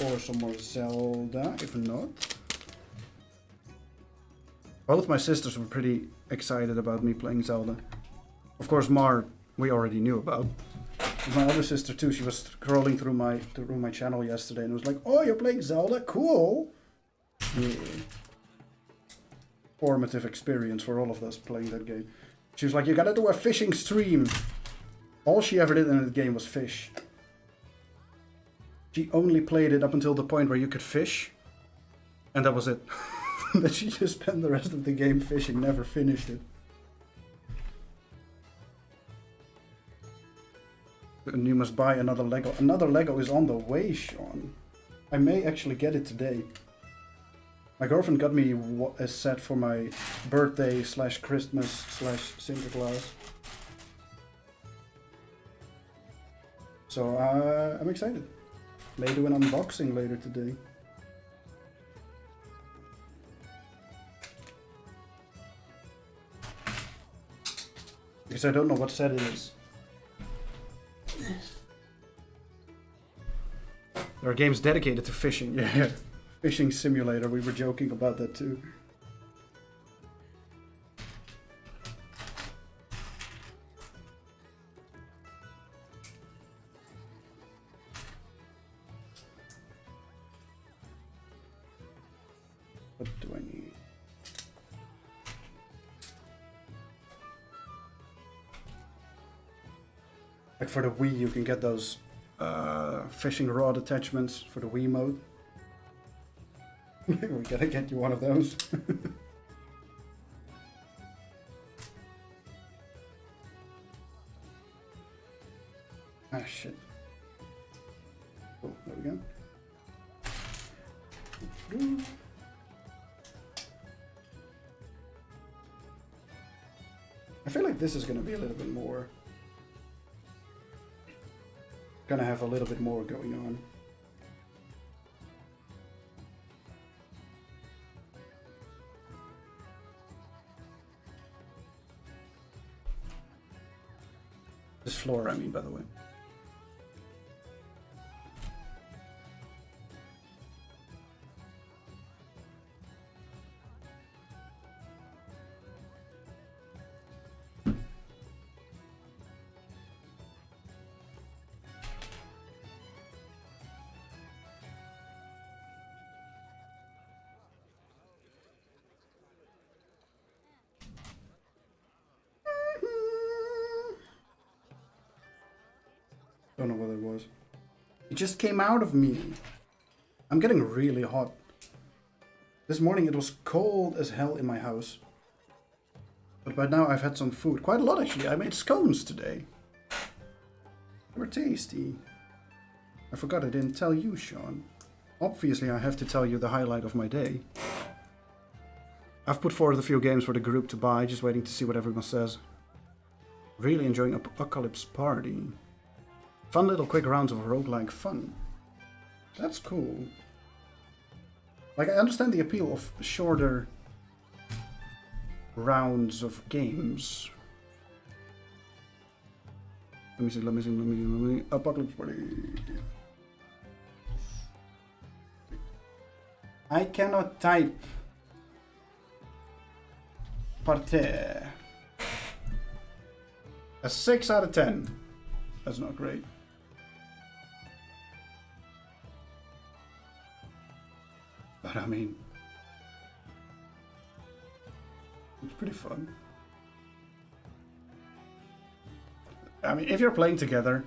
[SPEAKER 1] Or some more Zelda, if not. Both my sisters were pretty excited about me playing Zelda. Of course, Mar, we already knew about. But my other sister too, she was scrolling through my channel yesterday and was like, oh, you're playing Zelda? Cool! Yeah. Formative experience for all of us playing that game. She was like, you gotta do a fishing stream. All she ever did in the game was fish. She only played it up until the point where you could fish. And that was it. That she just spent the rest of the game fishing, never finished it. And you must buy another Lego. Another Lego is on the way, Sean. I may actually get it today. My girlfriend got me a set for my birthday / Christmas / Santa Claus. So I'm excited. May do an unboxing later today. Because I don't know what set it is. There are games dedicated to fishing. Yeah, fishing simulator. We were joking about that too. What do I need? Like for the Wii, you can get those fishing rod attachments for the Wii mode. We gotta get you one of those. Ah, shit. Oh, there we go. I feel like this is gonna be a little bit more. Gonna have a little bit more going on. This floor, I mean, by the way. Don't know what it was. It just came out of me. I'm getting really hot. This morning it was cold as hell in my house. But by now I've had some food. Quite a lot actually. I made scones today. They were tasty. I forgot I didn't tell you, Sean. Obviously I have to tell you the highlight of my day. I've put forward a few games for the group to buy, just waiting to see what everyone says. Really enjoying Apocalypse Party. Fun little quick rounds of roguelike fun. That's cool. Like, I understand the appeal of shorter rounds of games. Let me. Apocalypse Party. I cannot type. Party. A 6 out of 10. That's not great. But I mean, it's pretty fun. I mean, if you're playing together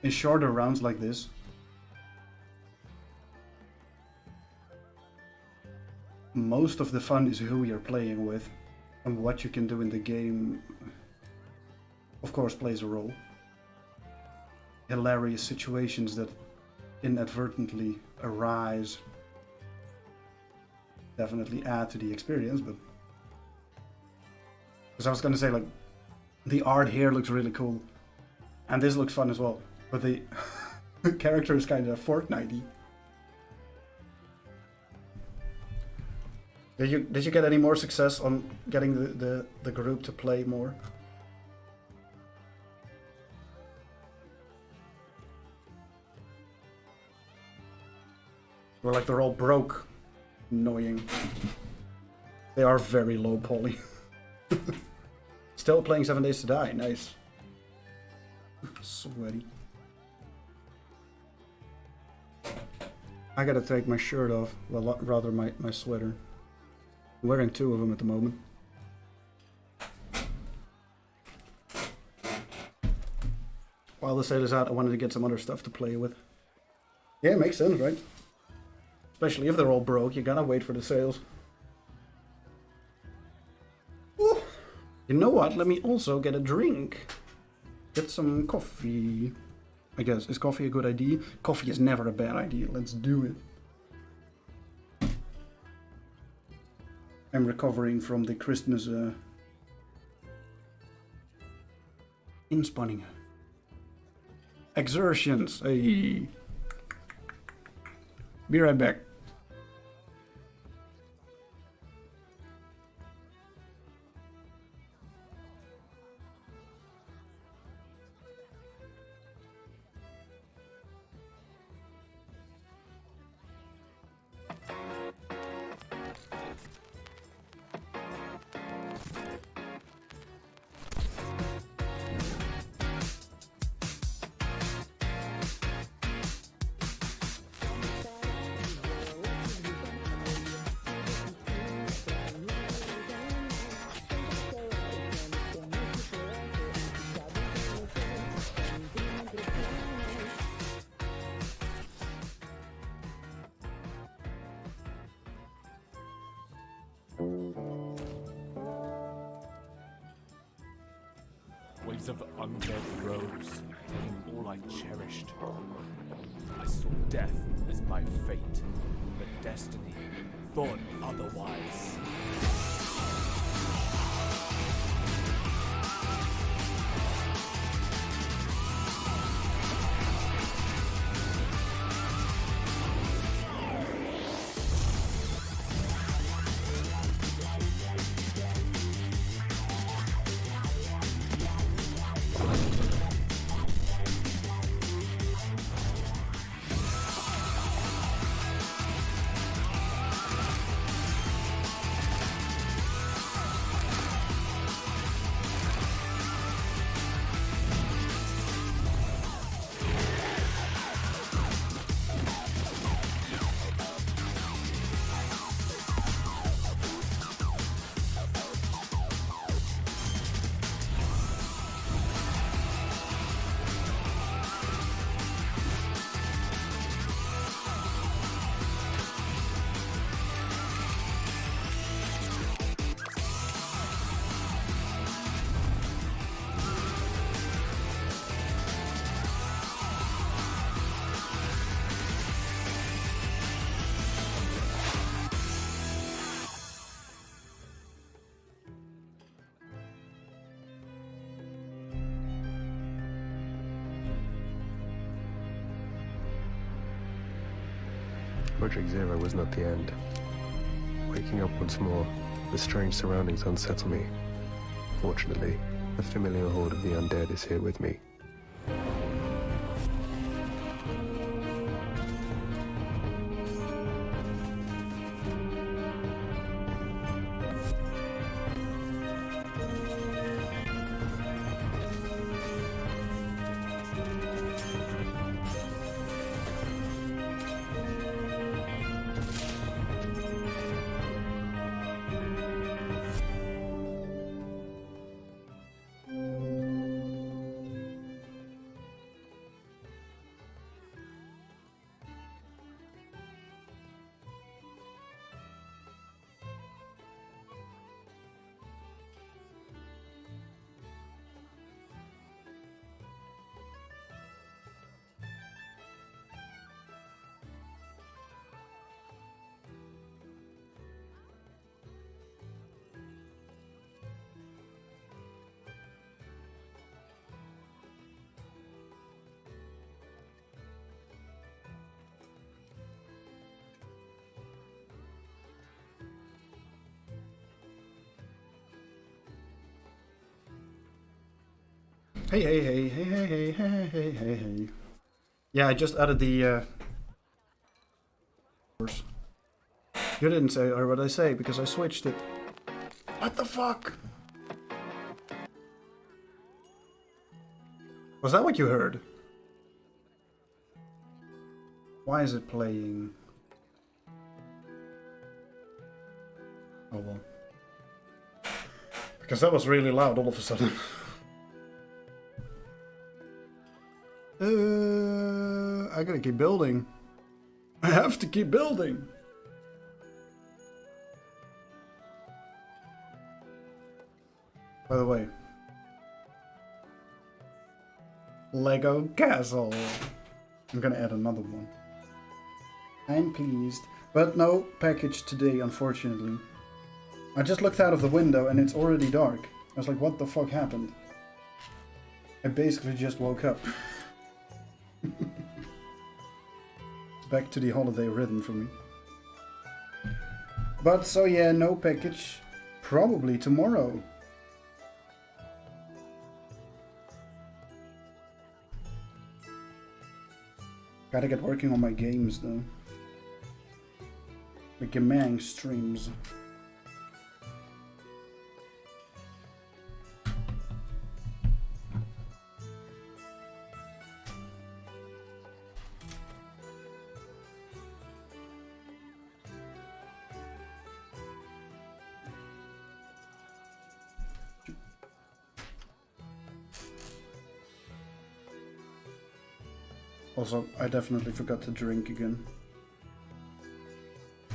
[SPEAKER 1] in shorter rounds like this, most of the fun is who you're playing with, and what you can do in the game, of course, plays a role. Hilarious situations that inadvertently arise definitely add to the experience, but because I was gonna say, like, the art here looks really cool, and this looks fun as well, but the character is kind of Fortnite-y. Did you get any more success on getting the group to play more? Or like they're all broke. Annoying. They are very low poly. Still playing 7 Days to Die. Nice. Sweaty. I gotta take my shirt off. Well, rather my sweater. I'm wearing 2 of them at the moment. While the sale is out, I wanted to get some other stuff to play with. Yeah, makes sense, right? Especially if they're all broke, you gotta wait for the sales. Ooh. You know what? Let me also get a drink. Get some coffee. I guess. Is coffee a good idea? Coffee is never a bad idea. Let's do it. I'm recovering from the Christmas inspanningen. Exertions. Hey. Be right back.
[SPEAKER 2] leaves of undead rose, taking all I cherished. I saw death as my fate, but destiny thought otherwise.
[SPEAKER 3] Project Zero was not the end. Waking up once more, the strange surroundings unsettle me. Fortunately, the familiar horde of the undead is here with me.
[SPEAKER 1] Hey. Yeah, I just added the You didn't say or what I say because I switched it. What the fuck? Was that what you heard? Why is it playing? Oh well. Because that was really loud all of a sudden. I gotta keep building. I have to keep building. By the way, Lego Castle. I'm gonna add another one. I'm pleased. But no package today, unfortunately. I just looked out of the window and it's already dark. I was like, what the fuck happened? I basically just woke up. Back to the holiday rhythm for me. But so yeah, no package. Probably tomorrow. Gotta get working on my games though. The gaming streams. Also, I definitely forgot to drink again.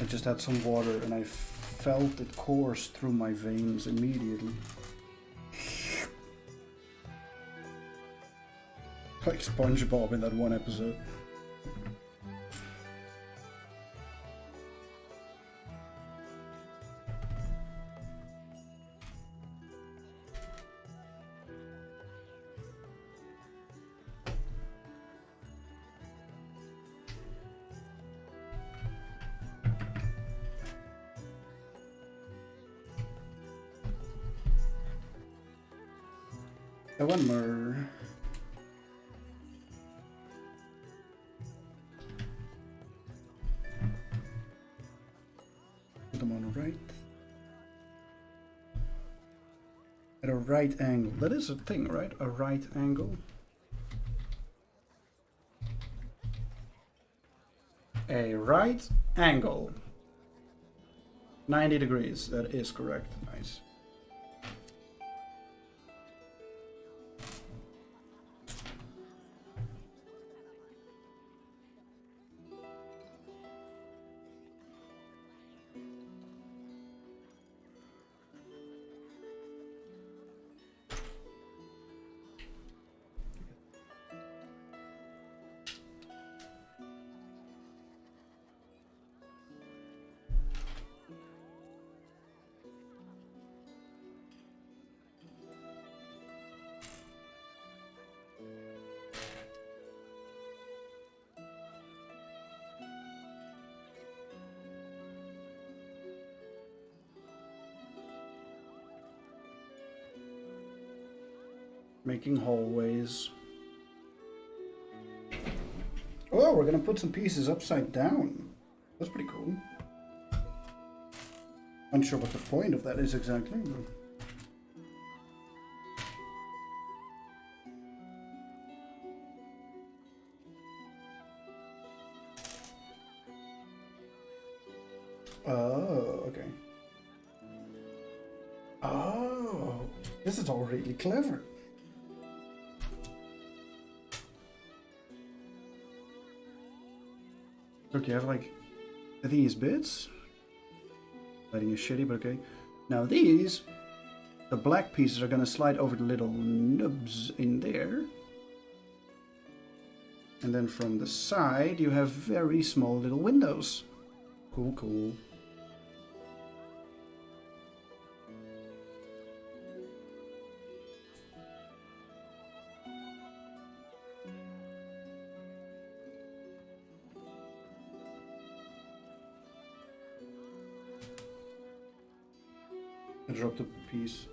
[SPEAKER 1] I just had some water and I felt it course through my veins immediately. Like SpongeBob in that one episode. One more. Put them on the right. At a right angle. That is a thing, right? A right angle. A right angle. 90 degrees. That is correct. Nice. Making hallways. Oh, we're gonna put some pieces upside down. That's pretty cool. Unsure what the point of that is exactly. Oh, okay. Oh, this is all really clever. Okay, I have like these bits. Lighting is shitty, but okay. Now these, the black pieces are gonna slide over the little nubs in there. And then from the side, you have very small little windows. Cool, cool. I dropped a piece.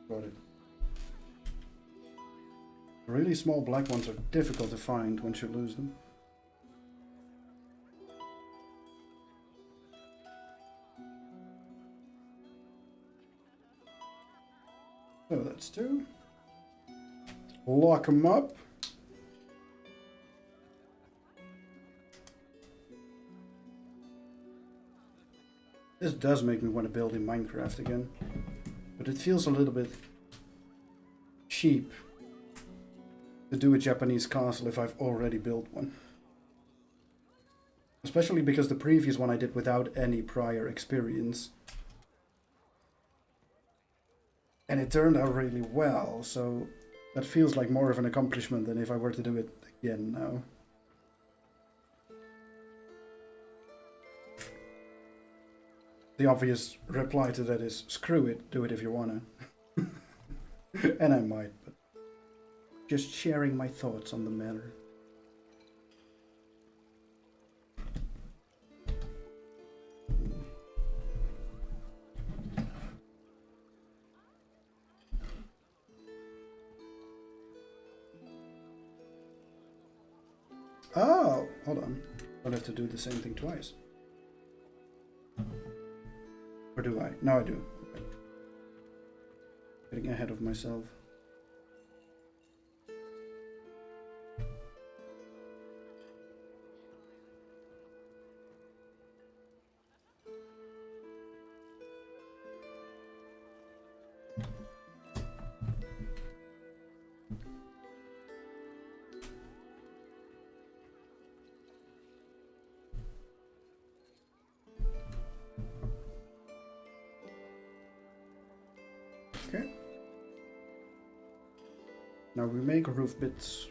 [SPEAKER 1] Got it. The really small black ones are difficult to find once you lose them. So that's two. Lock them up. This does make me want to build in Minecraft again, but it feels a little bit cheap to do a Japanese castle if I've already built one. Especially because the previous one I did without any prior experience. And it turned out really well, so that feels like more of an accomplishment than if I were to do it again now. The obvious reply to that is, screw it, do it if you wanna. And I might, but just sharing my thoughts on the matter. Oh, hold on. I'll have to do the same thing twice. Or do I? No, I do. Okay. Getting ahead of myself. Okay. Now we make roof bits.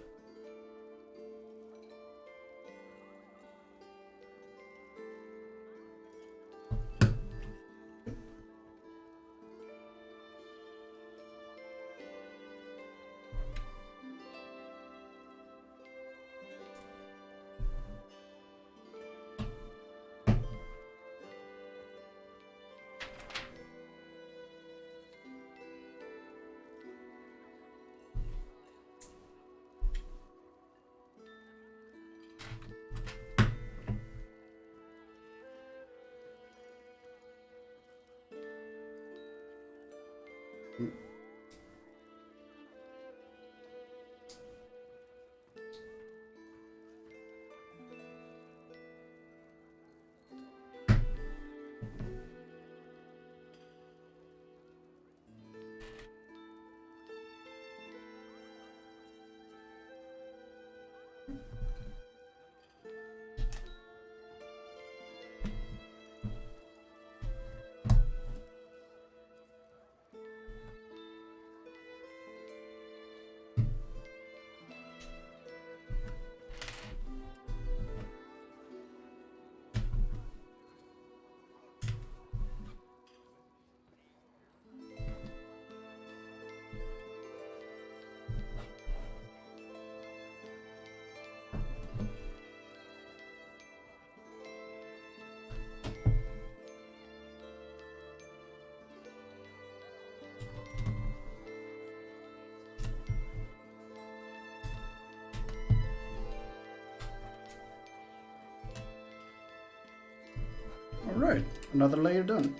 [SPEAKER 1] Alright, another layer done.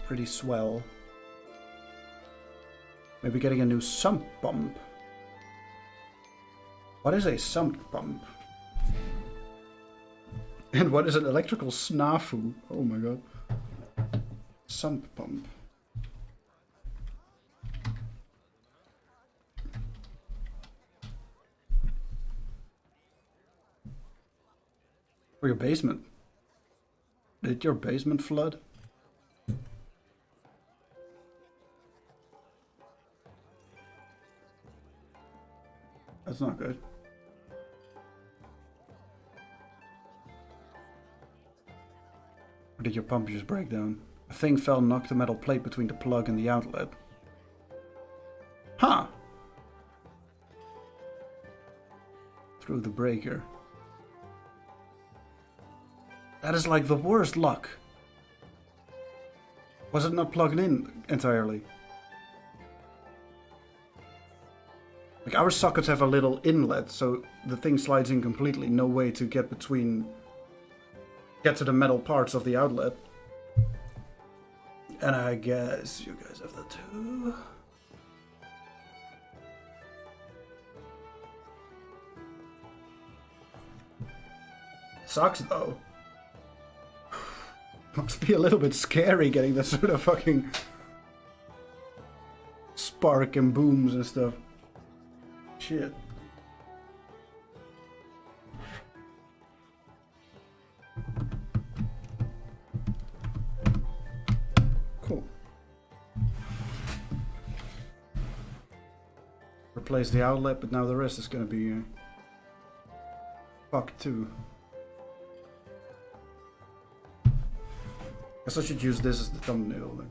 [SPEAKER 1] Pretty swell. Maybe getting a new sump pump. What is a sump pump? And what is an electrical snafu? Oh my god. Sump pump. For your basement. Did your basement flood? That's not good. Or did your pump just break down? A thing fell and knocked the metal plate between the plug and the outlet. Huh! Through the breaker. That is like the worst luck. Was it not plugged in entirely? Like our sockets have a little inlet, so the thing slides in completely. No way to get between... get to the metal parts of the outlet. And I guess you guys have that too. Sucks though. Must be a little bit scary getting that sort of fucking spark and booms and stuff. Shit. Cool. Replace the outlet, but now the rest is gonna be fucked too. Guess I should use this as the thumbnail then.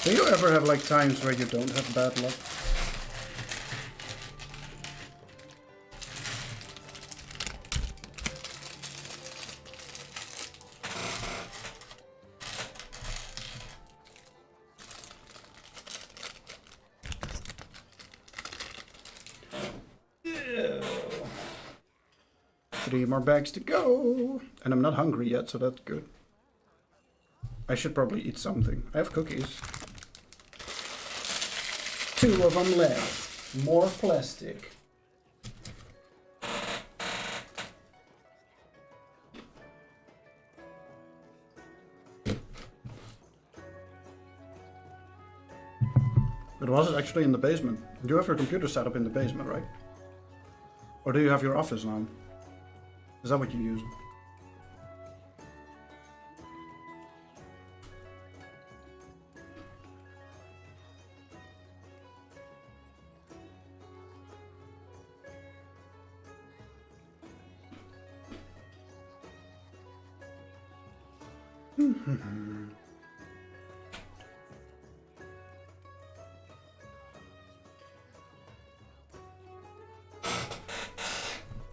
[SPEAKER 1] Do you ever have like times where you don't have bad luck? Yeah. 3 more bags to go. And I'm not hungry yet, so that's good. I should probably eat something. I have cookies. 2 of them left. More plastic. But was it actually in the basement? You have your computer set up in the basement, right? Or do you have your office now? Is that what you use?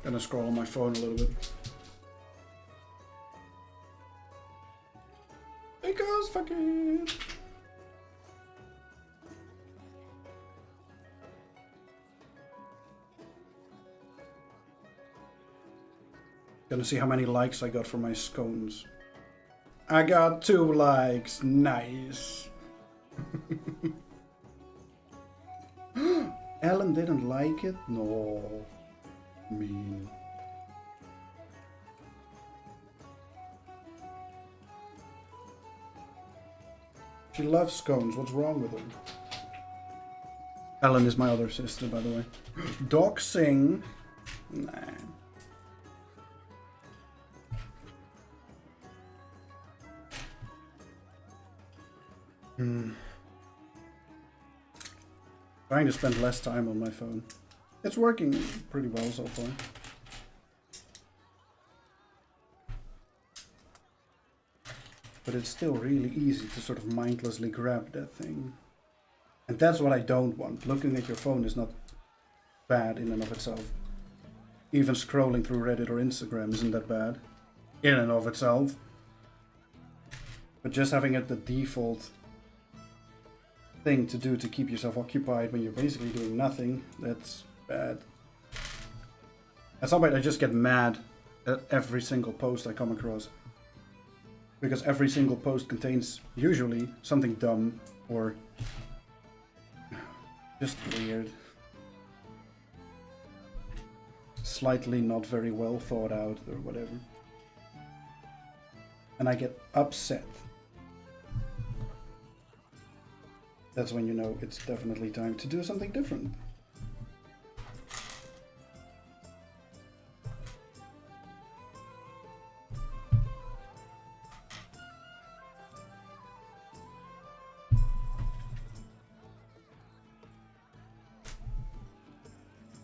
[SPEAKER 1] Gonna scroll on my phone a little bit. Because fuck it. Gonna see how many likes I got for my scones. I got 2 likes. Nice. Ellen didn't like it? No. Mean. She loves scones. What's wrong with her? Ellen is my other sister, by the way. Doxing. Nah. Trying to spend less time on my phone. It's working pretty well so far. But it's still really easy to sort of mindlessly grab that thing. And that's what I don't want. Looking at your phone is not bad in and of itself. Even scrolling through Reddit or Instagram isn't that bad in and of itself. But just having it the default thing to do to keep yourself occupied when you're basically doing nothing, that's bad. At some point I just get mad at every single post I come across. Because every single post contains usually something dumb or just weird. Slightly not very well thought out or whatever. And I get upset. That's when you know it's definitely time to do something different.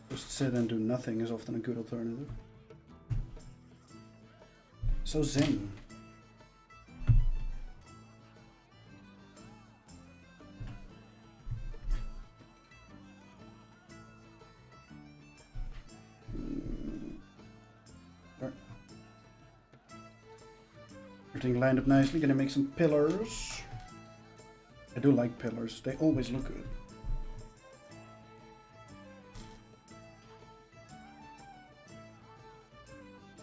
[SPEAKER 1] Just sit and do nothing is often a good alternative. So zen. Everything lined up nicely. Gonna make some pillars. I do like pillars. They always look good.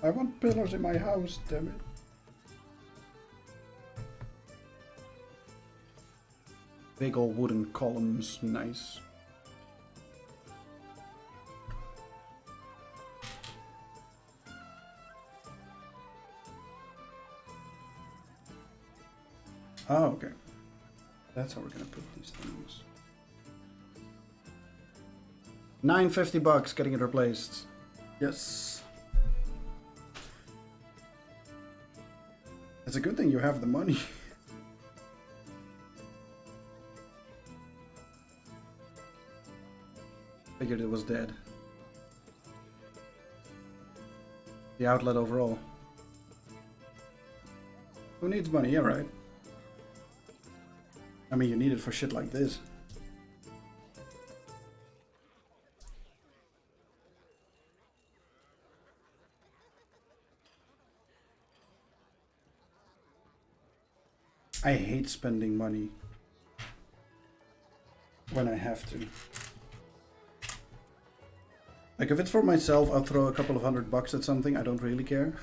[SPEAKER 1] I want pillars in my house, damn it. Big old wooden columns, nice. Oh, okay. That's how we're gonna put these things. $9.50 getting it replaced. Yes. It's a good thing you have the money. Figured it was dead. The outlet overall. Who needs money? Yeah, right. I mean, you need it for shit like this. I hate spending money when I have to. Like, if it's for myself, I'll throw a couple of $100 at something. I don't really care.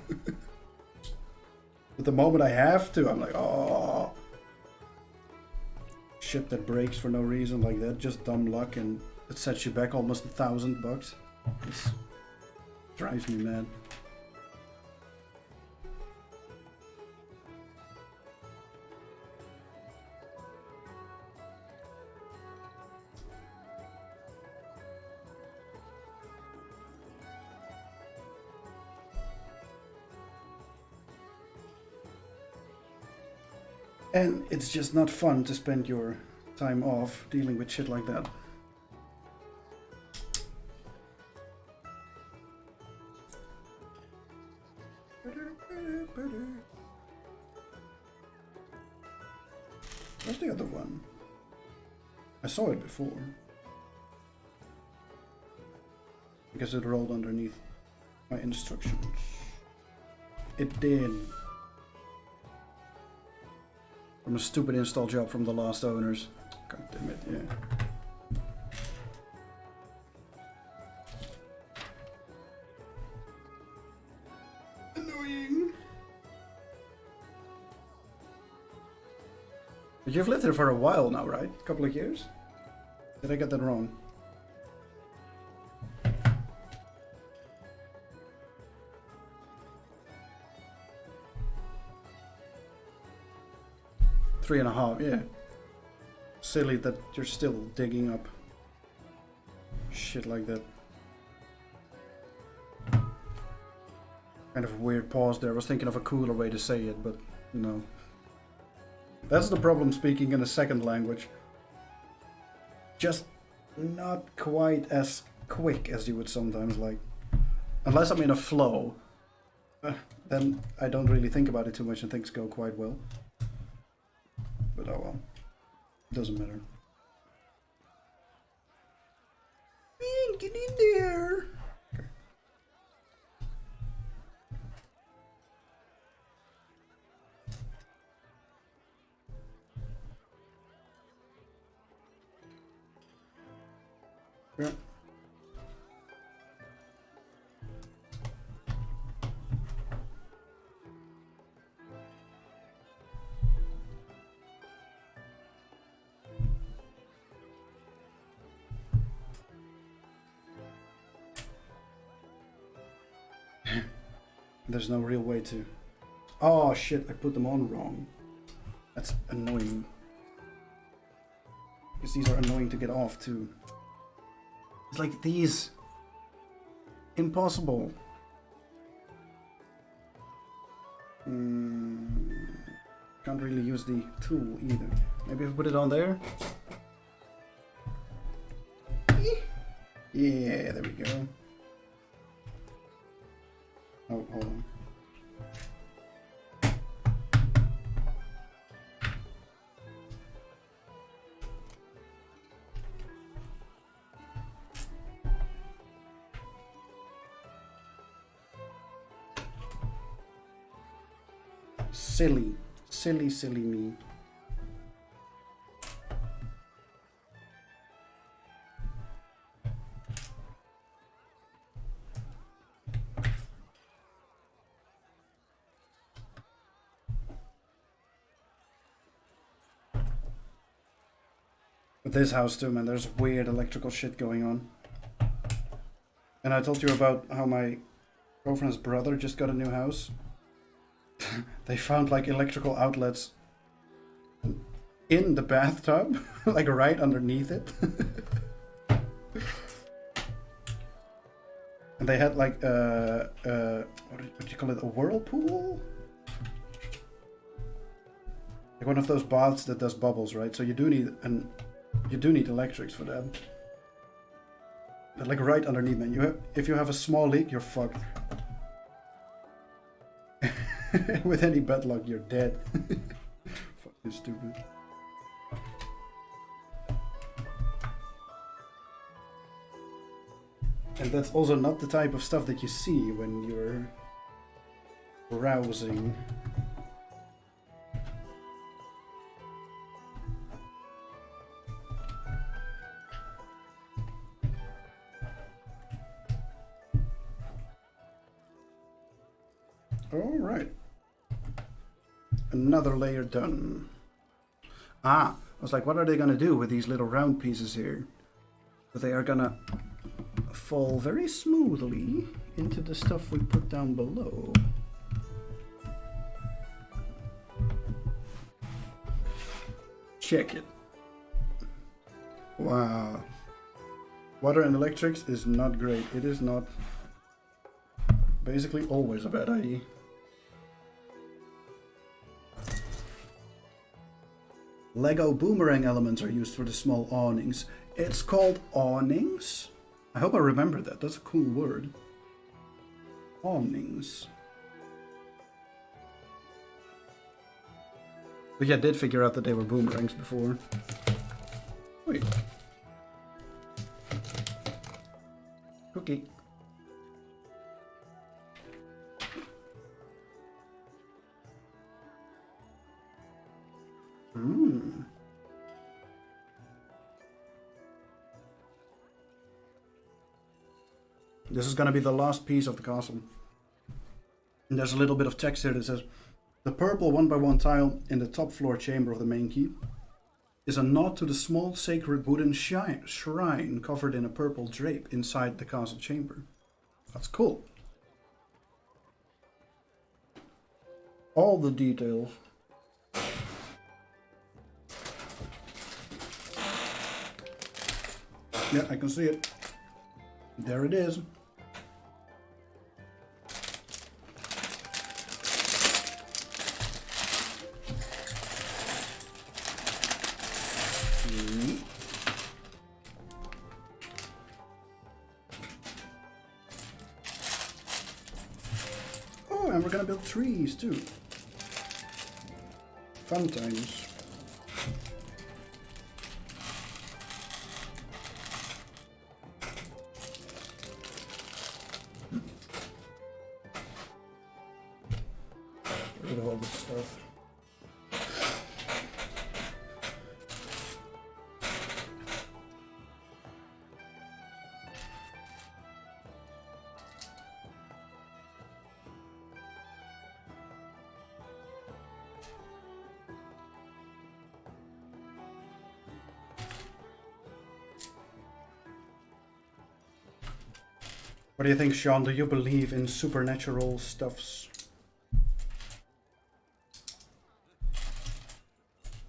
[SPEAKER 1] But the moment I have to, I'm like, oh. Shit that breaks for no reason like that, just dumb luck, and it sets you back almost $1,000. This drives me mad. And it's just not fun to spend your time off dealing with shit like that. Where's the other one? I saw it before. Because it rolled underneath my instructions. It did. From a stupid install job from the last owners. God damn it, yeah. Annoying. But you've lived here for a while now, right? A couple of years? Did I get that wrong? Three and a half, yeah. Silly that you're still digging up shit like that. Kind of a weird pause there. I was thinking of a cooler way to say it, but no. That's the problem speaking in a second language. Just not quite as quick as you would sometimes like. Unless I'm in a flow. Then I don't really think about it too much and things go quite well. But oh well. Doesn't matter. Man, get in there! Okay. Yeah. There's no real way to... Oh shit, I put them on wrong. That's annoying. Because these are annoying to get off too. It's like these. Impossible. Can't really use the tool either. Maybe if I put it on there? Yeah, there we go. Oh, hold on. Silly. Silly, silly me. With this house too, man, there's weird electrical shit going on. And I told you about how my girlfriend's brother just got a new house. They found like electrical outlets in the bathtub, like right underneath it. And they had like what do you call it, a whirlpool? Like one of those baths that does bubbles, right? So you do need electrics for that. But like right underneath, man. If you have a small leak, you're fucked. With any bad luck, you're dead. Fucking stupid. And that's also not the type of stuff that you see when you're browsing. All right. Another layer done. Ah, I was like, what are they gonna do with these little round pieces here? But they are gonna fall very smoothly into the stuff we put down below. Check it. Wow. Water and electrics is not great. It is not basically always a bad idea. Lego boomerang elements are used for the small awnings. It's called awnings? I hope I remember that. That's a cool word. Awnings. But yeah, I did figure out that they were boomerangs before. Wait. Cookie. This is gonna be the last piece of the castle. And there's a little bit of text here that says, the purple 1x1 tile in the top floor chamber of the main keep is a nod to the small sacred wooden shrine covered in a purple drape inside the castle chamber. That's cool. All the details. Yeah, I can see it. There it is. Oh, and we're gonna build trees too. Fun times. Get rid of all this stuff. What do you think, Sean? Do you believe in supernatural stuffs?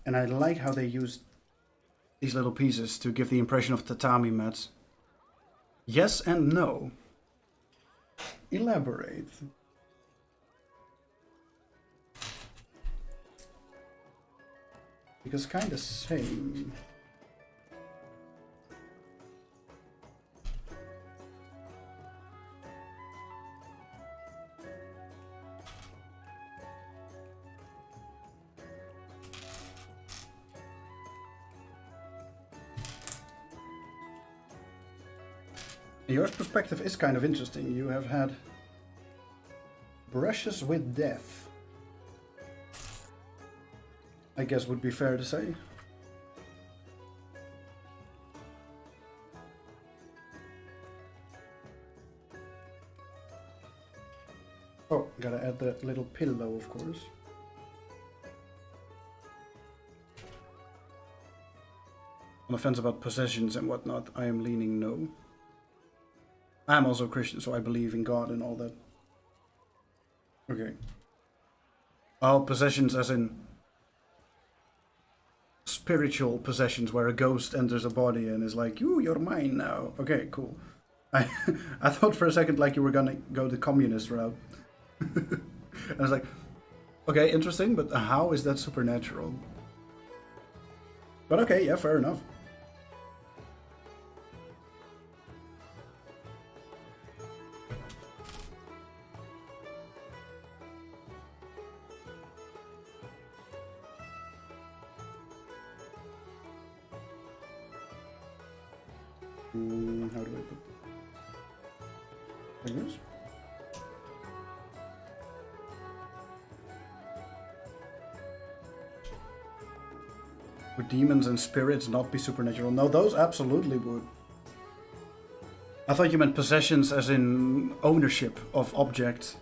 [SPEAKER 1] And I like how they used these little pieces to give the impression of tatami mats. Yes and no. Elaborate. Because kinda same. Your perspective is kind of interesting. You have had brushes with death, I guess would be fair to say. Oh, gotta add that little pillow, of course. On the fence about possessions and whatnot, I am leaning no. I'm also Christian, so I believe in God and all that. Okay. Oh, possessions as in spiritual possessions, where a ghost enters a body and is like, "Ooh, you're mine now." Okay, cool. I I thought for a second like you were gonna go the communist route. And I was like, okay, interesting, but how is that supernatural? But okay, yeah, fair enough. How do I put like this? Would demons and spirits not be supernatural? No, those absolutely would. I thought you meant possessions as in ownership of objects.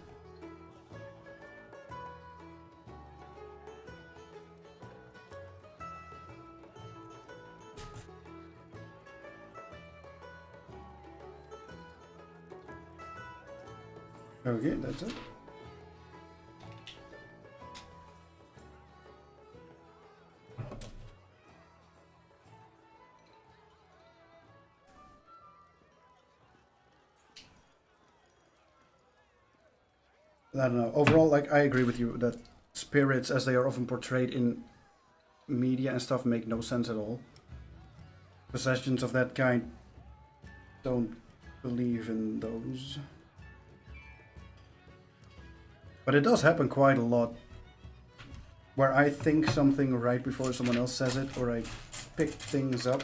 [SPEAKER 1] Okay, that's it. I don't know. Overall, like, I agree with you that spirits, as they are often portrayed in media and stuff make no sense at all. Possessions of that kind don't believe in those. But it does happen quite a lot, where I think something right before someone else says it, or I pick things up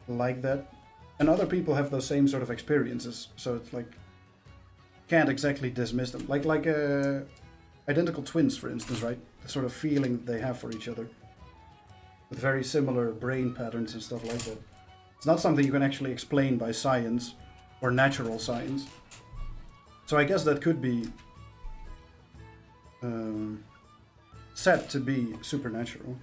[SPEAKER 1] like that. And other people have those same sort of experiences, so it's like, can't exactly dismiss them. Like identical twins, for instance, right? The sort of feeling they have for each other, with very similar brain patterns and stuff like that. It's not something you can actually explain by science or natural science. So I guess that could be said to be supernatural.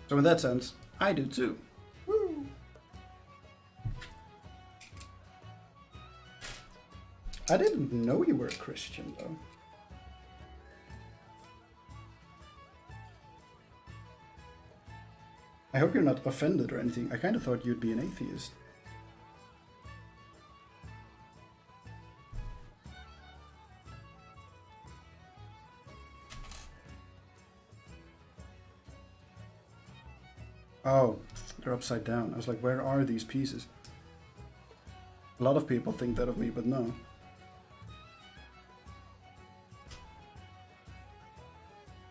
[SPEAKER 1] So in that sense, I do too. Woo. I didn't know you were a Christian, though. I hope you're not offended or anything. I kind of thought you'd be an atheist. Oh, they're upside down. I was like, where are these pieces? A lot of people think that of me, but no.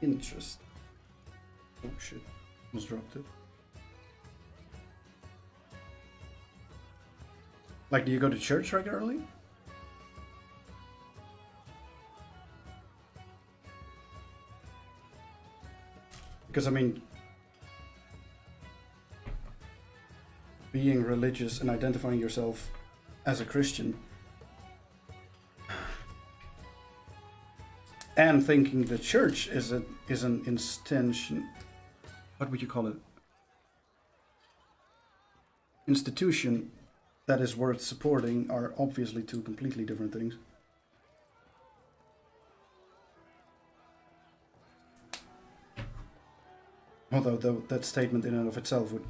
[SPEAKER 1] Interest. Oh shit, almost dropped it. Like, do you go to church regularly? Because I mean, being religious and identifying yourself as a Christian and thinking the church is an extension, what would you call it? Institution that is worth supporting are obviously two completely different things. Although that statement in and of itself would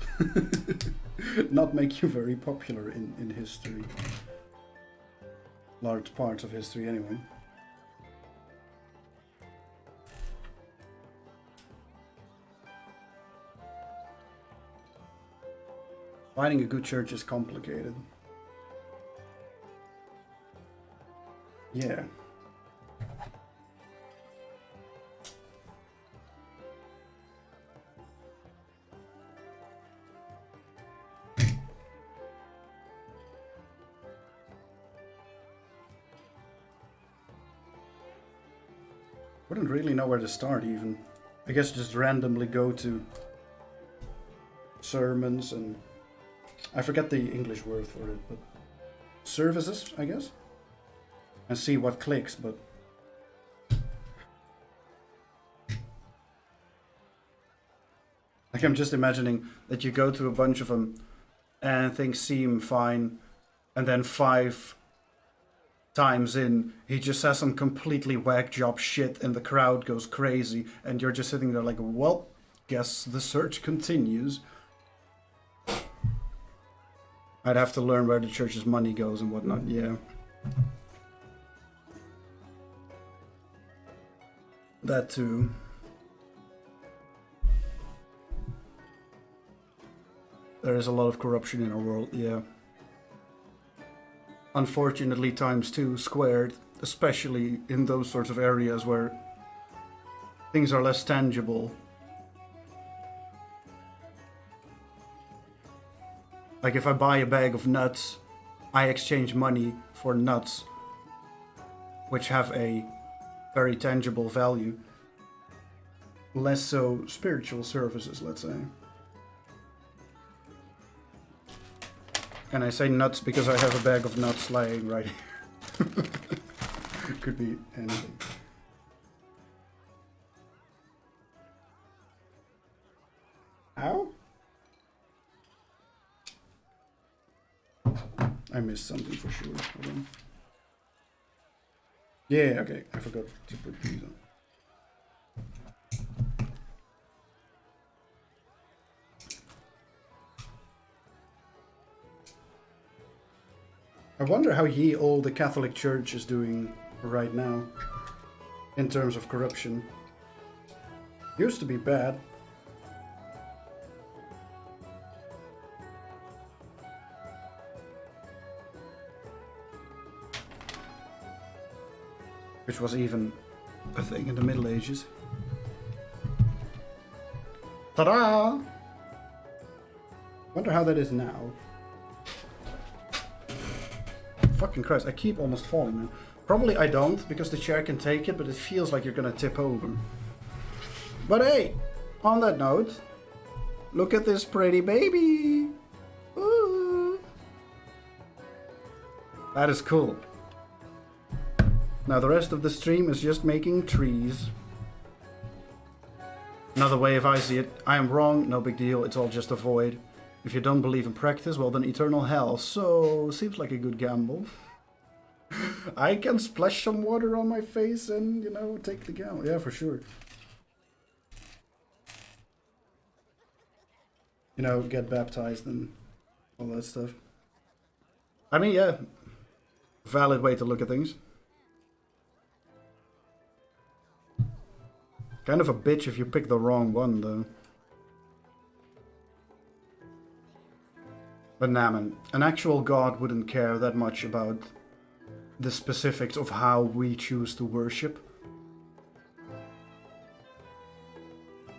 [SPEAKER 1] not make you very popular in history. Large parts of history, anyway. Finding a good church is complicated. Yeah. Wouldn't really know where to start even. I guess just randomly go to sermons and I forget the English word for it, but services, I guess, and see what clicks. But like, I'm just imagining that you go to a bunch of them and things seem fine, and then 5 times in, he just says some completely whack job shit and the crowd goes crazy, and you're just sitting there like, well, guess the search continues. I'd have to learn where the church's money goes and whatnot, yeah. That too. There is a lot of corruption in our world, yeah. Unfortunately, times 2 squared, especially in those sorts of areas where things are less tangible. Like, if I buy a bag of nuts, I exchange money for nuts, which have a very tangible value. Less so spiritual services, let's say. And I say nuts because I have a bag of nuts lying right here. Could be anything. Ow? I missed something for sure. Hold on. Yeah, okay. I forgot to put these on. I wonder how ye old the Catholic Church is doing right now in terms of corruption. Used to be bad. Which was even a thing in the Middle Ages. Ta-da! Wonder how that is now. Fucking Christ, I keep almost falling, man. Probably I don't, because the chair can take it, but it feels like you're gonna tip over. But hey, on that note, look at this pretty baby! Ooh. That is cool. Now the rest of the stream is just making trees. Another way if I see it, I am wrong, no big deal, it's all just a void. If you don't believe in practice, well then eternal hell, so seems like a good gamble. I can splash some water on my face and, you know, take the gamble. Yeah, for sure. You know, get baptized and all that stuff. I mean, yeah, valid way to look at things. Kind of a bitch if you pick the wrong one, though. But nah, man, an actual god wouldn't care that much about the specifics of how we choose to worship.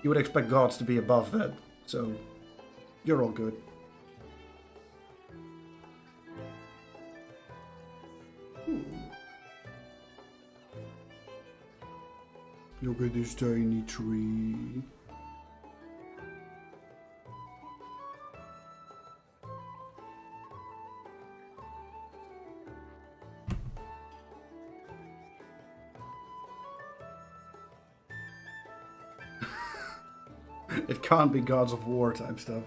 [SPEAKER 1] You would expect gods to be above that, so you're all good. Look at this tiny tree. It can't be gods of war type stuff.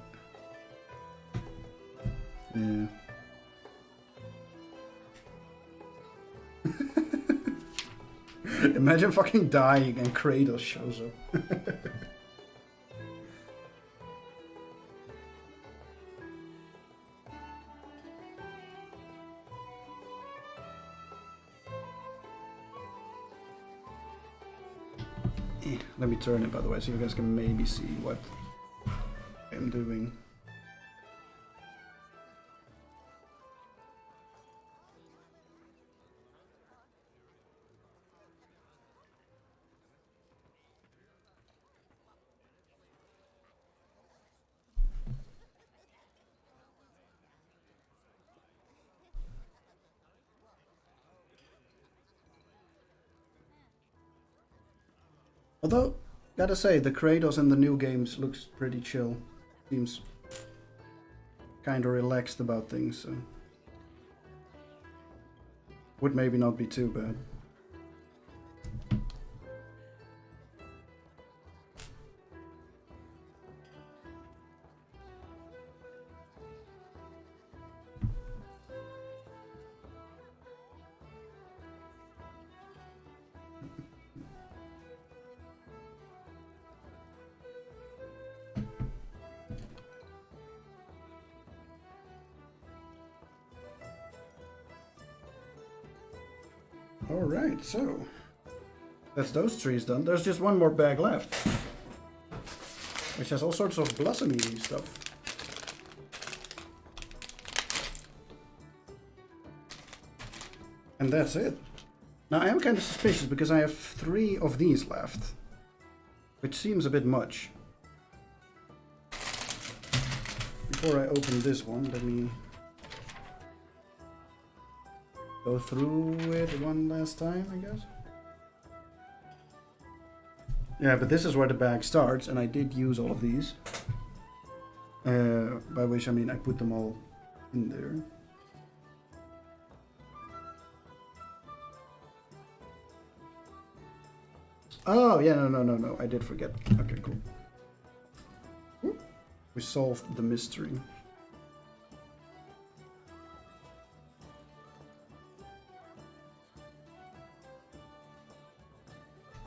[SPEAKER 1] Yeah. Imagine fucking dying and Kratos shows up. Let me turn it, by the way, so you guys can maybe see what I'm doing. Although, gotta say, the Kratos in the new games looks pretty chill. Seems kinda relaxed about things, so would maybe not be too bad. Alright, so that's those trees done. There's just one more bag left, which has all sorts of blossomy stuff. And that's it. Now I am kind of suspicious because I have 3 of these left, which seems a bit much. Before I open this one, let me go through it one last time, I guess. Yeah, but this is where the bag starts, and I did use all of these. By which I mean I put them all in there. Oh, yeah, no, I did forget. Okay, cool. We solved the mystery.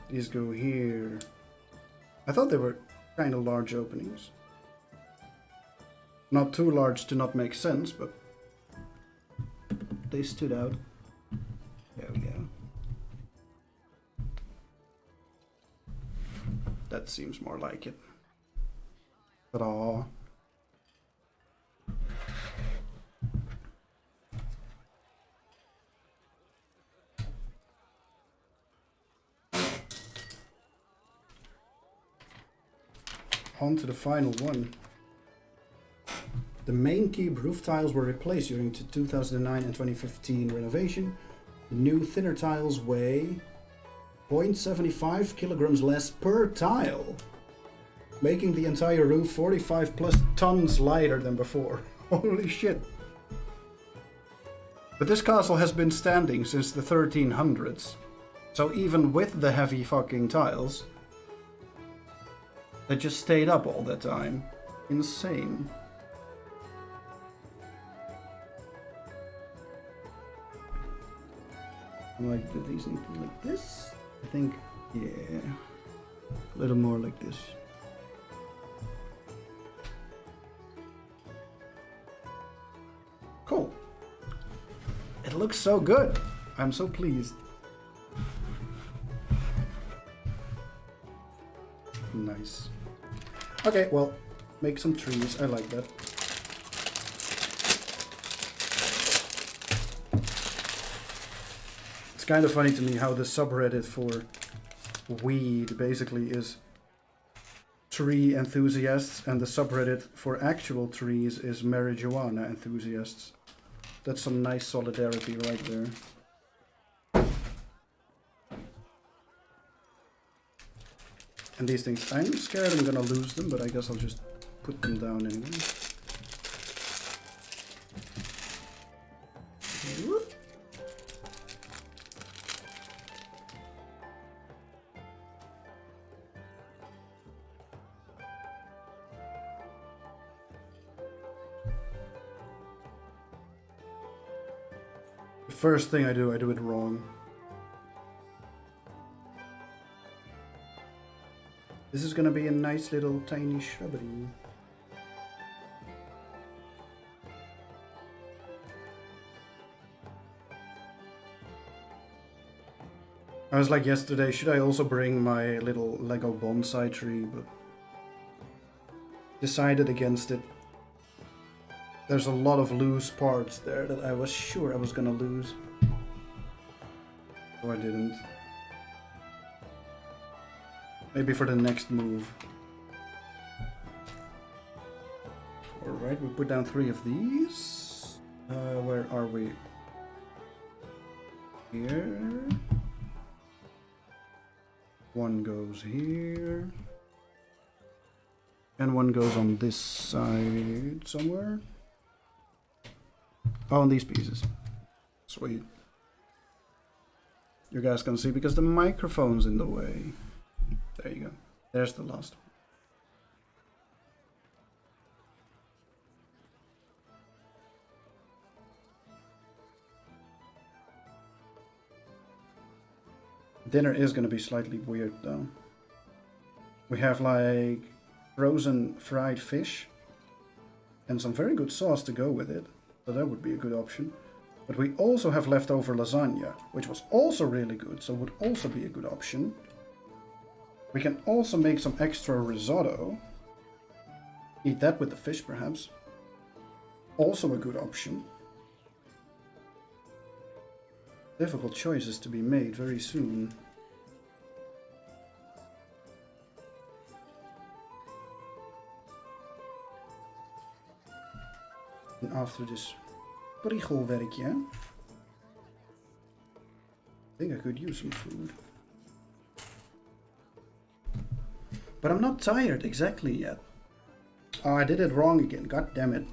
[SPEAKER 1] These go here. I thought they were kind of large openings. Not too large to not make sense, but they stood out. There we go. That seems more like it. Ta-da. On to the final one. The main cube roof tiles were replaced during the 2009 and 2015 renovation. The new thinner tiles weigh 0.75 kilograms less per tile, making the entire roof 45 plus tons lighter than before. Holy shit. But this castle has been standing since the 1300s, so even with the heavy fucking tiles, they just stayed up all that time. Insane. I'm like, do these need to be like this? I think, yeah, a little more like this. Cool. It looks so good. I'm so pleased. Nice. Okay, well, make some trees. I like that. It's kind of funny to me how the subreddit for weed basically is tree enthusiasts, and the subreddit for actual trees is marijuana enthusiasts. That's some nice solidarity right there. And these things, I'm scared I'm gonna lose them, but I guess I'll just put them down anyway. Whoop. The first thing I do it wrong. This is gonna be a nice little tiny shrubbery. I was like yesterday, should I also bring my little Lego bonsai tree, but decided against it. There's a lot of loose parts there that I was sure I was gonna lose. So I didn't. Maybe for the next move. Alright, we put down 3 of these. Where are we? Here. One goes here. And one goes on this side somewhere. Oh, on these pieces. Sweet. You guys can see because the microphone's in the way. There you go. There's the last one. Dinner is going to be slightly weird though. We have like frozen fried fish and some very good sauce to go with it. So that would be a good option. But we also have leftover lasagna, which was also really good, so would also be a good option. We can also make some extra risotto. Eat that with the fish, perhaps. Also a good option. Difficult choices to be made very soon. And after this prichelwerkje, I think I could use some food. But I'm not tired exactly yet. Oh, I did it wrong again. God damn it.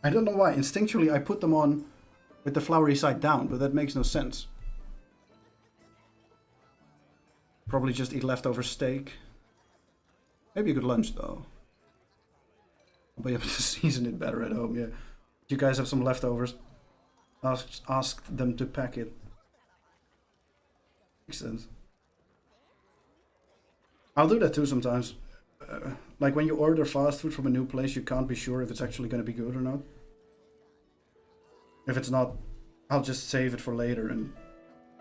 [SPEAKER 1] I don't know why. Instinctually, I put them on with the floury side down, but that makes no sense. Probably just eat leftover steak. Maybe a good lunch, though. I'll be able to season it better at home, yeah. You guys have some leftovers. Ask them to pack it. Makes sense. I'll do that too sometimes. Like when you order fast food from a new place, you can't be sure if it's actually going to be good or not. If it's not I'll just save it for later and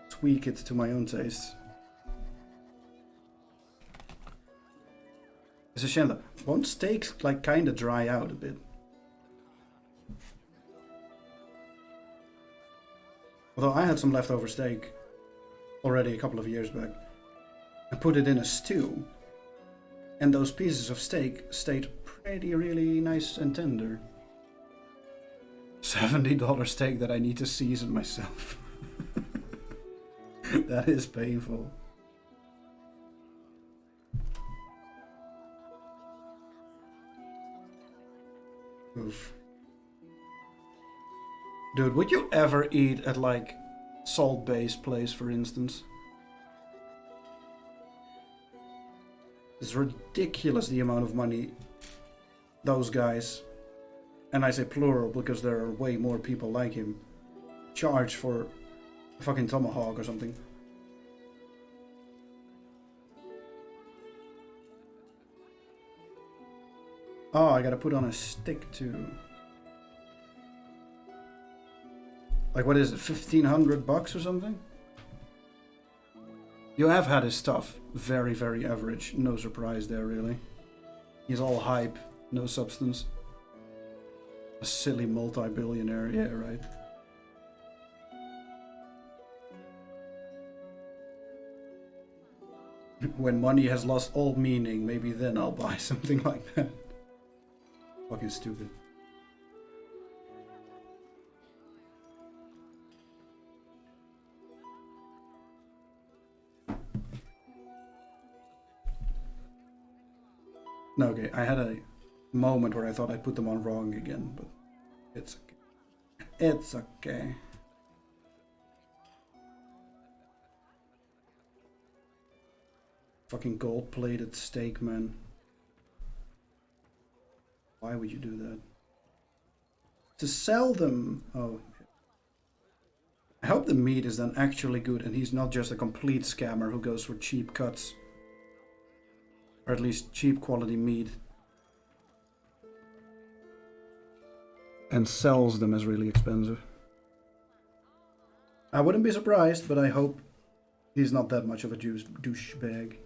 [SPEAKER 1] tweak it to my own taste. It's a shame that won't steaks like kinda dry out a bit. Although I had some leftover steak already a couple of years back. I put it in a stew, and those pieces of steak stayed pretty really nice and tender. $70 steak that I need to season myself. That is painful. Oof. Dude, would you ever eat at like salt-based place, for instance? It's ridiculous the amount of money those guys, and I say plural because there are way more people like him, charge for a fucking tomahawk or something. Oh, I gotta put on a stick too. Like, what is it, $1,500 or something? You have had his stuff. Very, very average. No surprise there, really. He's all hype, no substance. A silly multi-billionaire, yeah, right. When money has lost all meaning, maybe then I'll buy something like that. Fucking stupid. No, okay, I had a moment where I thought I'd put them on wrong again, but it's okay. It's okay. Fucking gold-plated steak, man. Why would you do that? To sell them! Oh. I hope the meat is then actually good and he's not just a complete scammer who goes for cheap cuts. Or at least cheap quality meat. And sells them as really expensive. I wouldn't be surprised, but I hope he's not that much of a douchebag.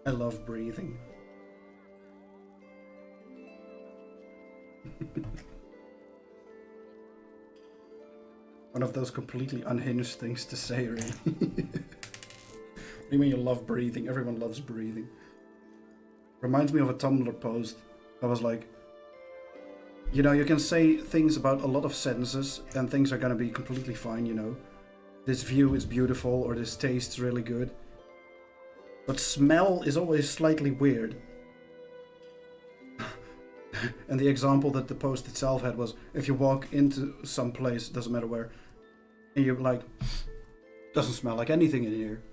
[SPEAKER 1] I love breathing. One of those completely unhinged things to say, really. What do you mean you love breathing? Everyone loves breathing. Reminds me of a Tumblr post. I was like, you know, you can say things about a lot of sentences and things are gonna be completely fine, you know. This view is beautiful or this tastes really good. But smell is always slightly weird. And the example that the post itself had was, if you walk into some place, doesn't matter where, and you're like, doesn't smell like anything in here.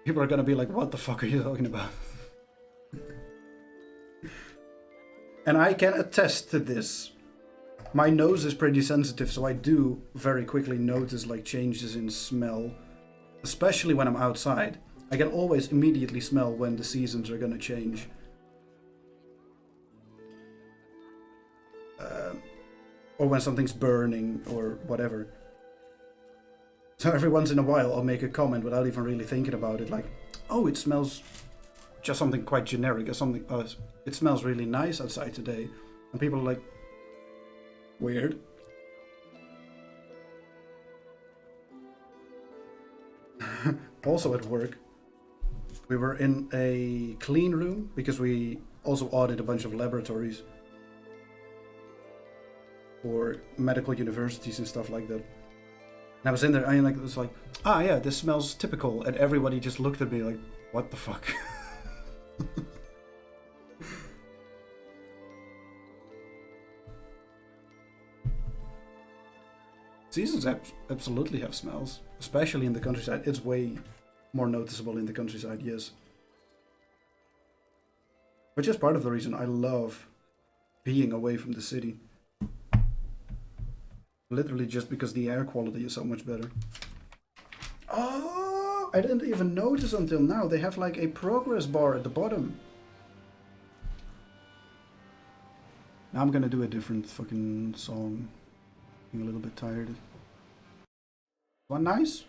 [SPEAKER 1] People are gonna be like, what the fuck are you talking about? And I can attest to this. My nose is pretty sensitive, so I do very quickly notice like changes in smell. Especially when I'm outside. I can always immediately smell when the seasons are gonna change. Or when something's burning or whatever. So every once in a while I'll make a comment without even really thinking about it, like, oh, it smells just something quite generic, or something, it smells really nice outside today. And people are like, weird. Also at work, We were in a clean room because we also audited a bunch of laboratories for medical universities and stuff like that. And I was in there, and it was like, ah, yeah, this smells typical, and everybody just looked at me like, what the fuck? Seasons absolutely have smells, especially in the countryside. It's way more noticeable in the countryside, yes. Which is part of the reason I love being away from the city. Literally just because the air quality is so much better. Oh, I didn't even notice until now. They have like a progress bar at the bottom. Now I'm gonna do a different fucking song. I'm a little bit tired. One nice?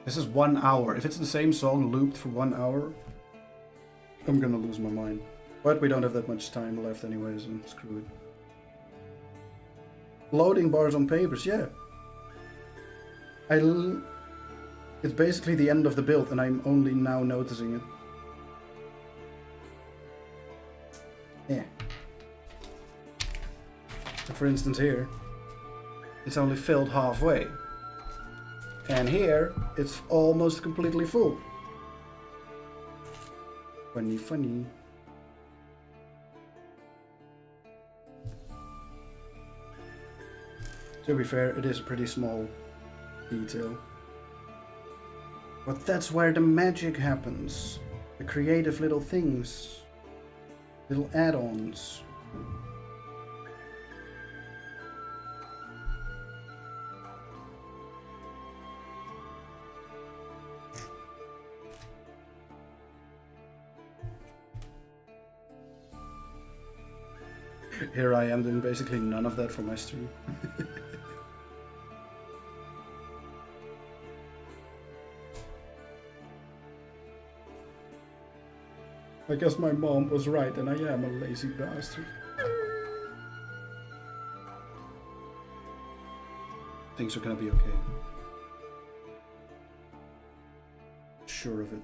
[SPEAKER 1] This is 1 hour. If it's the same song looped for 1 hour, I'm gonna lose my mind. But we don't have that much time left anyway, so screw it. Loading bars on papers, yeah. It's basically the end of the build and I'm only now noticing it. Yeah. So for instance here, it's only filled halfway. And here, it's almost completely full. Funny, funny. To be fair, it is a pretty small detail. But that's where the magic happens. The creative little things. Little add-ons. Here I am doing basically none of that for my stream. I guess my mom was right and I am a lazy bastard. Things are gonna be okay. Sure of it.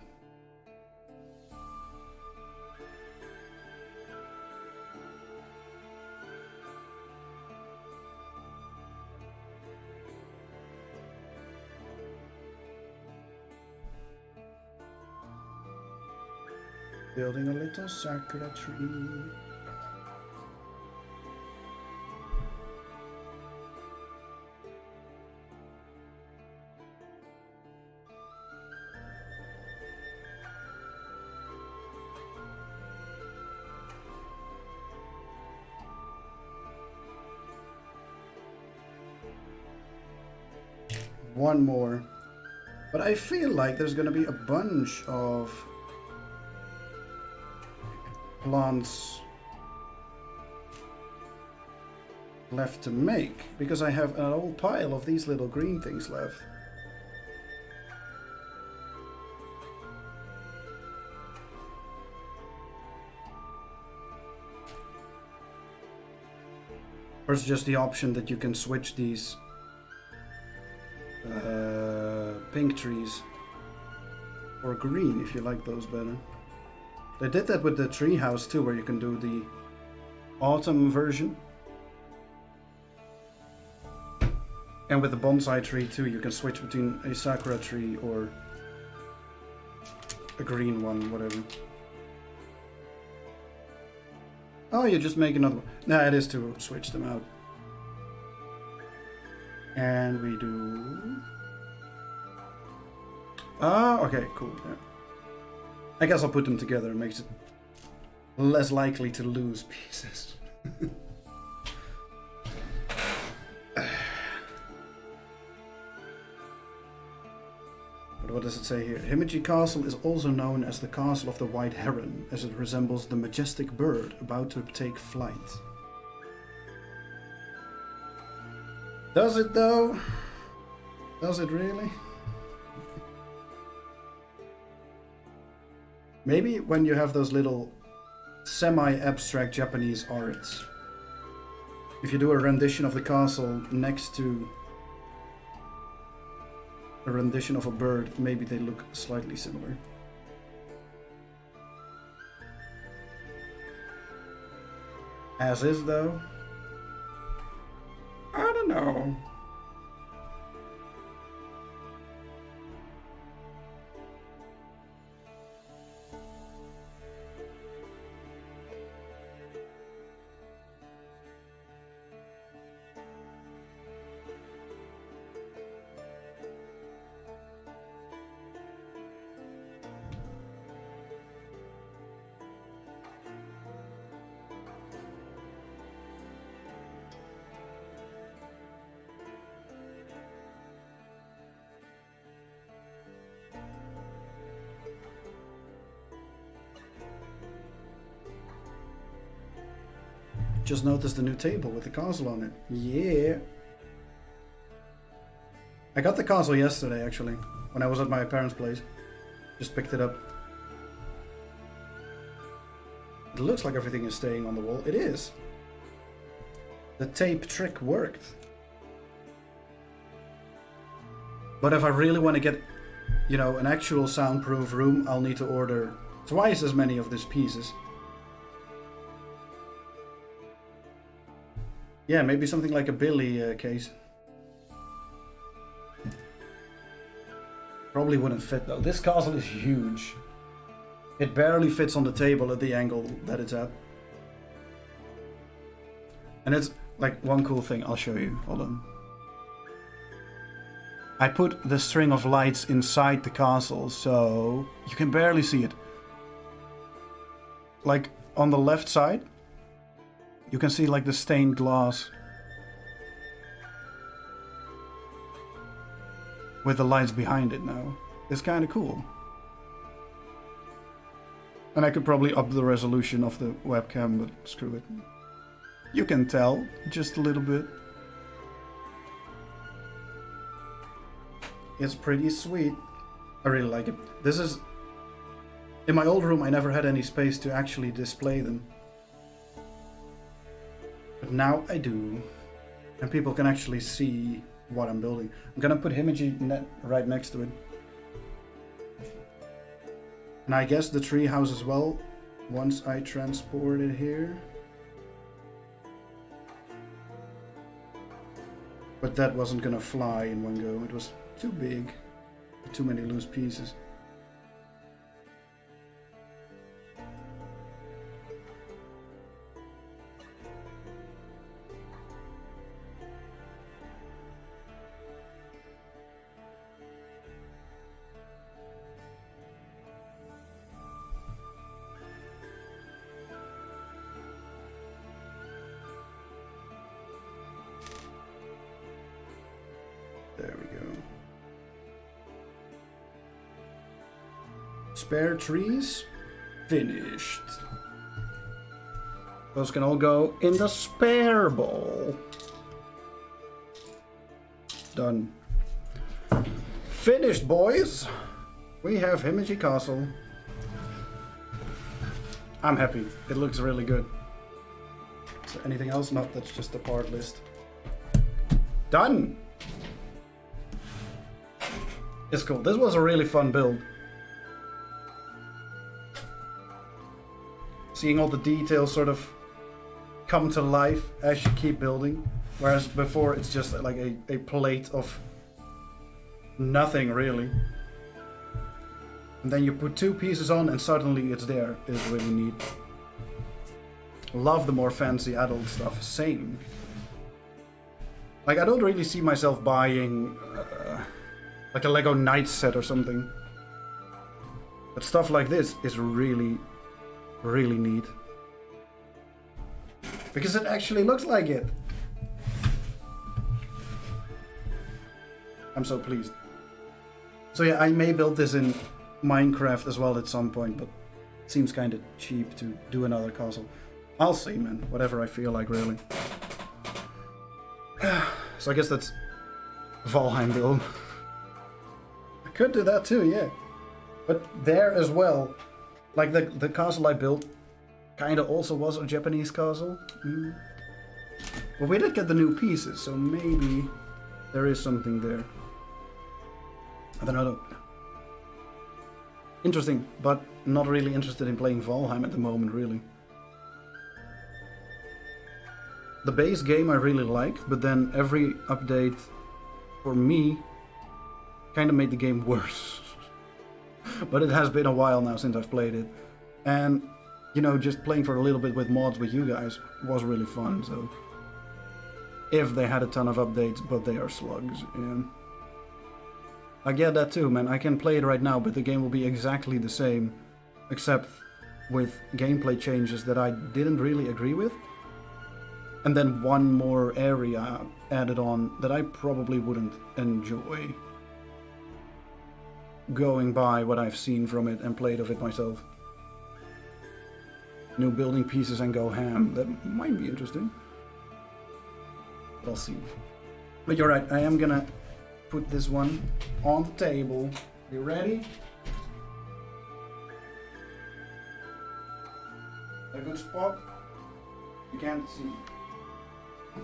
[SPEAKER 1] Building a little sakura tree. One more. But I feel like there's gonna be a bunch of plants left to make because I have an whole pile of these little green things left. Or it's just the option that you can switch these pink trees for green if you like those better. They did that with the treehouse too, where you can do the autumn version. And with the bonsai tree too, you can switch between a sakura tree or a green one, whatever. Oh, you just make another one. Nah, it is to switch them out. And we do... Ah, okay, cool. Yeah. I guess I'll put them together. It makes it less likely to lose pieces. But what does it say here? Himeji Castle is also known as the Castle of the White Heron, as it resembles the majestic bird about to take flight. Does it though? Does it really? Maybe when you have those little semi-abstract Japanese arts, if you do a rendition of the castle next to a rendition of a bird, maybe they look slightly similar. As is though, I don't know. Just noticed the new table with the castle on it. Yeah. I got the castle yesterday, actually, when I was at my parents' place. Just picked it up. It looks like everything is staying on the wall. It is. The tape trick worked. But if I really want to get, you know, an actual soundproof room, I'll need to order twice as many of these pieces. Yeah, maybe something like a Billy case. Probably wouldn't fit though. This castle is huge. It barely fits on the table at the angle that it's at. And it's like one cool thing, I'll show you. Hold on. I put the string of lights inside the castle, so you can barely see it. Like on the left side, you can see like the stained glass with the lights behind it now. It's kind of cool. And I could probably up the resolution of the webcam, but screw it. You can tell just a little bit. It's pretty sweet. I really like it. This is... In my old room I never had any space to actually display them. But now I do, and people can actually see what I'm building. I'm gonna put Himeji right next to it. And I guess the treehouse as well, once I transport it here. But that wasn't gonna fly in one go, it was too big, too many loose pieces. There we go. Spare trees, finished. Those can all go in the spare bowl. Done. Finished, boys. We have Himeji Castle. I'm happy. It looks really good. Is there anything else? No, that's just the part list. Done. It's cool. This was a really fun build. Seeing all the details sort of come to life as you keep building. Whereas before it's just like a plate of nothing really. And then you put two pieces on and suddenly it's there. It's really neat. Love the more fancy adult stuff. Same. Like I don't really see myself buying like a Lego Knight set or something. But stuff like this is really, really neat. Because it actually looks like it. I'm so pleased. So yeah, I may build this in Minecraft as well at some point, but it seems kind of cheap to do another castle. I'll see, man. Whatever I feel like, really. So I guess that's Valheim build. I could do that too, yeah. But there as well, like the castle I built kind of also was a Japanese castle. But we did get the new pieces, so maybe there is something there. I don't know. Interesting, but not really interested in playing Valheim at the moment, really. The base game I really like, but then every update, for me, kind of made the game worse. But it has been a while now since I've played it. And, you know, just playing for a little bit with mods with you guys was really fun, so... If they had a ton of updates, but they are slugs, yeah. I get that too, man. I can play it right now, but the game will be exactly the same, except with gameplay changes that I didn't really agree with. And then one more area added on that I probably wouldn't enjoy. Going by what I've seen from it and played of it myself. New building pieces and go ham. That might be interesting. I'll see. But you're right, I am gonna put this one on the table. You ready? A good spot? You can't see. I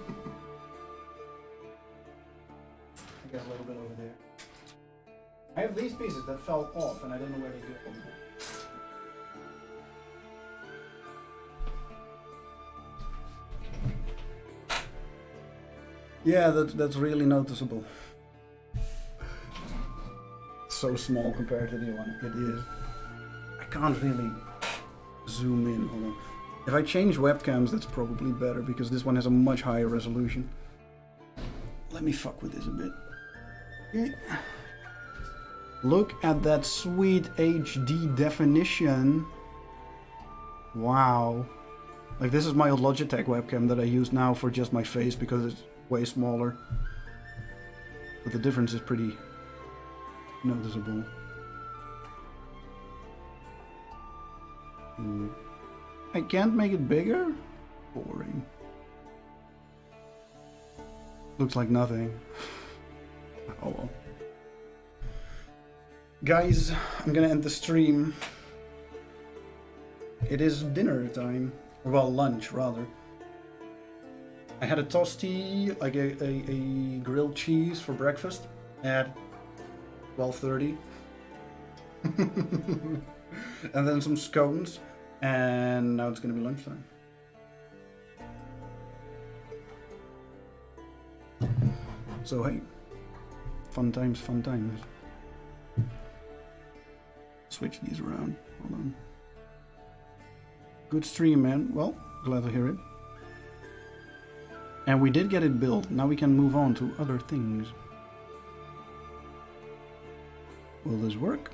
[SPEAKER 1] guess a little bit over there. I have these pieces that fell off and I don't know where they go. Yeah, that's really noticeable. So small compared to the one. It is. I can't really zoom in. Hold on. If I change webcams, that's probably better because this one has a much higher resolution. Let me fuck with this a bit. Okay. Look at that sweet HD definition. Wow. Like, this is my old Logitech webcam that I use now for just my face because it's way smaller. But the difference is pretty noticeable. I can't make it bigger? Boring. Looks like nothing. Oh well. Guys, I'm gonna end the stream. It is dinner time. Or, well, lunch, rather. I had a toasty, like a grilled cheese for breakfast at 12:30. And then some scones. And now it's gonna be lunchtime. So hey, fun times, fun times. Switch these around, hold on. Good stream, man. Well, glad to hear it. And we did get it built, now we can move on to other things. Will this work?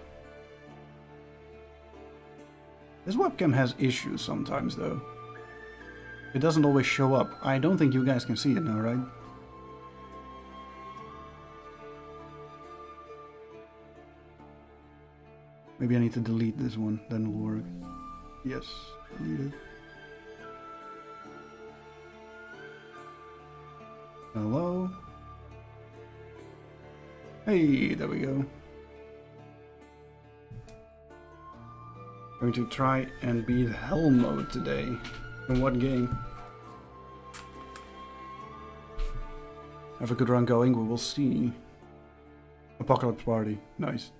[SPEAKER 1] This webcam has issues sometimes, though. It doesn't always show up. I don't think you guys can see it now, right? Maybe I need to delete this one, then it'll work. Yes, delete it. Hello? Hey, there we go. Going to try and beat hell mode today. In what game? Have a good run going, we will see. Apocalypse Party, nice.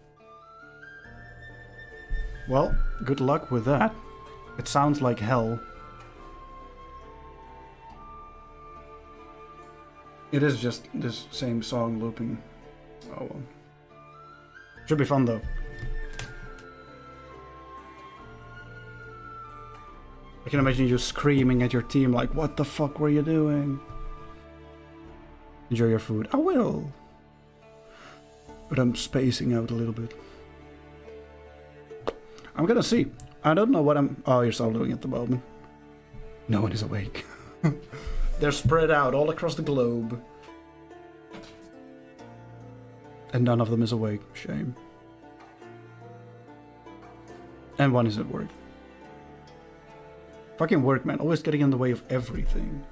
[SPEAKER 1] Well, good luck with that. It sounds like hell. It is just this same song looping. Oh well. Should be fun though. I can imagine you screaming at your team like, what the fuck were you doing? Enjoy your food. I will. But I'm spacing out a little bit. I'm gonna see. I don't know what I'm... Oh, you're soloing at the moment. No one is awake. They're spread out all across the globe. And none of them is awake. Shame. And one is at work. Fucking work, man. Always getting in the way of everything.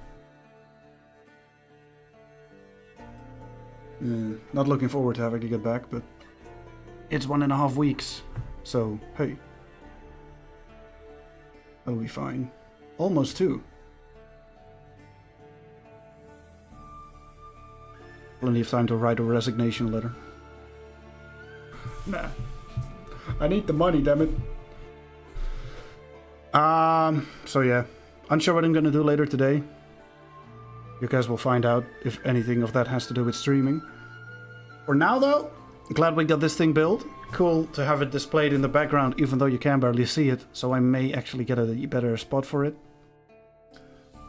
[SPEAKER 1] Not looking forward to having to get back, but... It's 1.5 weeks. So, hey. That'll be fine. Almost 2. Plenty of time to write a resignation letter. Nah. I need the money, damn it. So yeah. Unsure what I'm gonna do later today. You guys will find out if anything of that has to do with streaming. For now though, glad we got this thing built. Cool to have it displayed in the background even though you can barely see it. So I may actually get a better spot for it.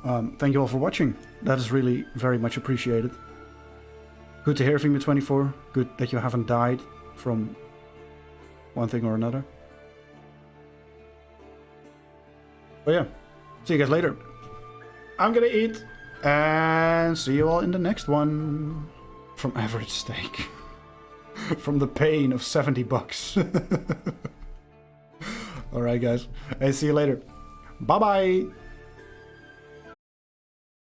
[SPEAKER 1] Thank you all for watching. That is really very much appreciated. Good to hear from you, 24. Good that you haven't died from one thing or another. But yeah, see you guys later. I'm gonna eat and see you all in the next one. From Average Steak. From the pain of 70 bucks. Alright guys, hey, see you later. Bye bye.